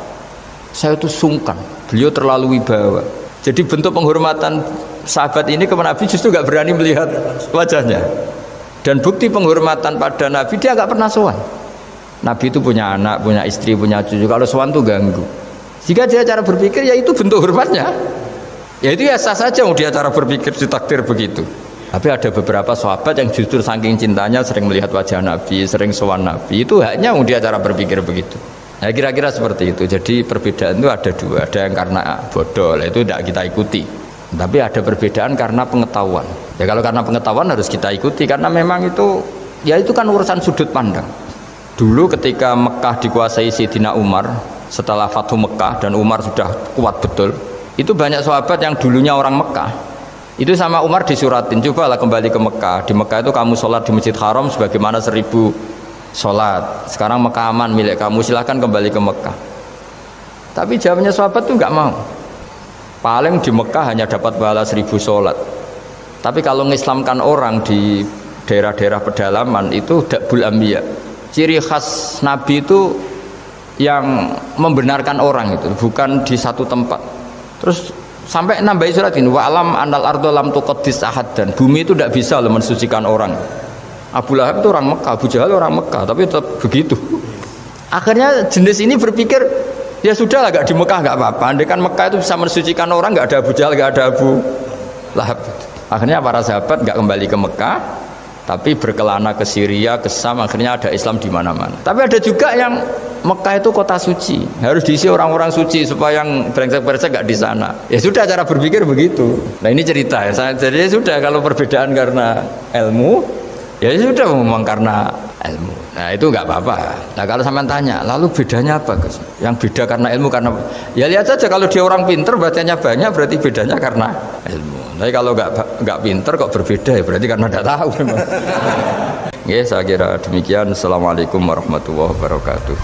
saya tuh sungkan beliau terlalu wibawa. Jadi bentuk penghormatan sahabat ini ke Nabi justru gak berani melihat wajahnya dan bukti penghormatan pada Nabi dia gak pernah sowan. Nabi itu punya anak, punya istri, punya cucu. Kalau sowan tuh ganggu. Jika dia cara berpikir ya itu bentuk hormatnya. Ya itu ya sah saja dia cara berpikir ditakdir begitu. Tapi ada beberapa sahabat yang justru saking cintanya sering melihat wajah Nabi, sering sowan Nabi. Itu haknya dia cara berpikir begitu. Ya kira-kira seperti itu. Jadi perbedaan itu ada dua. Ada yang karena bodoh, itu tidak kita ikuti. Tapi ada perbedaan karena pengetahuan. Ya kalau karena pengetahuan harus kita ikuti karena memang itu ya itu kan urusan sudut pandang. Dulu ketika Mekah dikuasai Sayyidina Umar, setelah Fathu Mekah dan Umar sudah kuat betul, itu banyak sahabat yang dulunya orang Mekah itu sama Umar disuratin, cobalah kembali ke Mekah. Di Mekah itu kamu sholat di Masjid Haram sebagaimana 1000 sholat. Sekarang Mekah aman milik kamu, silahkan kembali ke Mekah. Tapi jawabnya sahabat tuh nggak mau. Paling di Mekah hanya dapat pahala 1000 sholat. Tapi kalau mengislamkan orang di daerah-daerah pedalaman itu dakbul ambiya. Ciri khas Nabi itu yang membenarkan orang itu, bukan di satu tempat. Terus sampai nambahi surat ini, wa alam anal ardo lam tuqaddis ahad, dan bumi itu tidak bisa loh mensucikan orang. Abu Lahab itu orang Mekah, Abu Jahal orang Mekah, tapi tetap begitu. Akhirnya jenis ini berpikir, ya sudah lah, gak di Mekah gak apa-apa. Andai kan Mekah itu bisa mensucikan orang, gak ada Abu Jahal, gak ada Abu Lahab. Akhirnya para sahabat gak kembali ke Mekah, tapi berkelana ke Syria, ke Sam. Akhirnya ada Islam di mana-mana. Tapi ada juga yang Mekah itu kota suci, harus diisi orang-orang suci supaya yang brengsek-brengsek gak di sana. Ya sudah, cara berpikir begitu. Nah ini cerita ya. Jadi ya sudah, kalau perbedaan karena ilmu, ya sudah memang karena ilmu. Nah itu nggak apa-apa. Nah kalau sampean tanya, lalu bedanya apa, Gus? Yang beda karena ilmu karena, ya lihat saja kalau dia orang pinter bacanya banyak, berarti bedanya karena ilmu. Tapi kalau nggak pinter kok berbeda, ya berarti karena tidak tahu. Ya saya kira demikian. Assalamualaikum warahmatullahi wabarakatuh.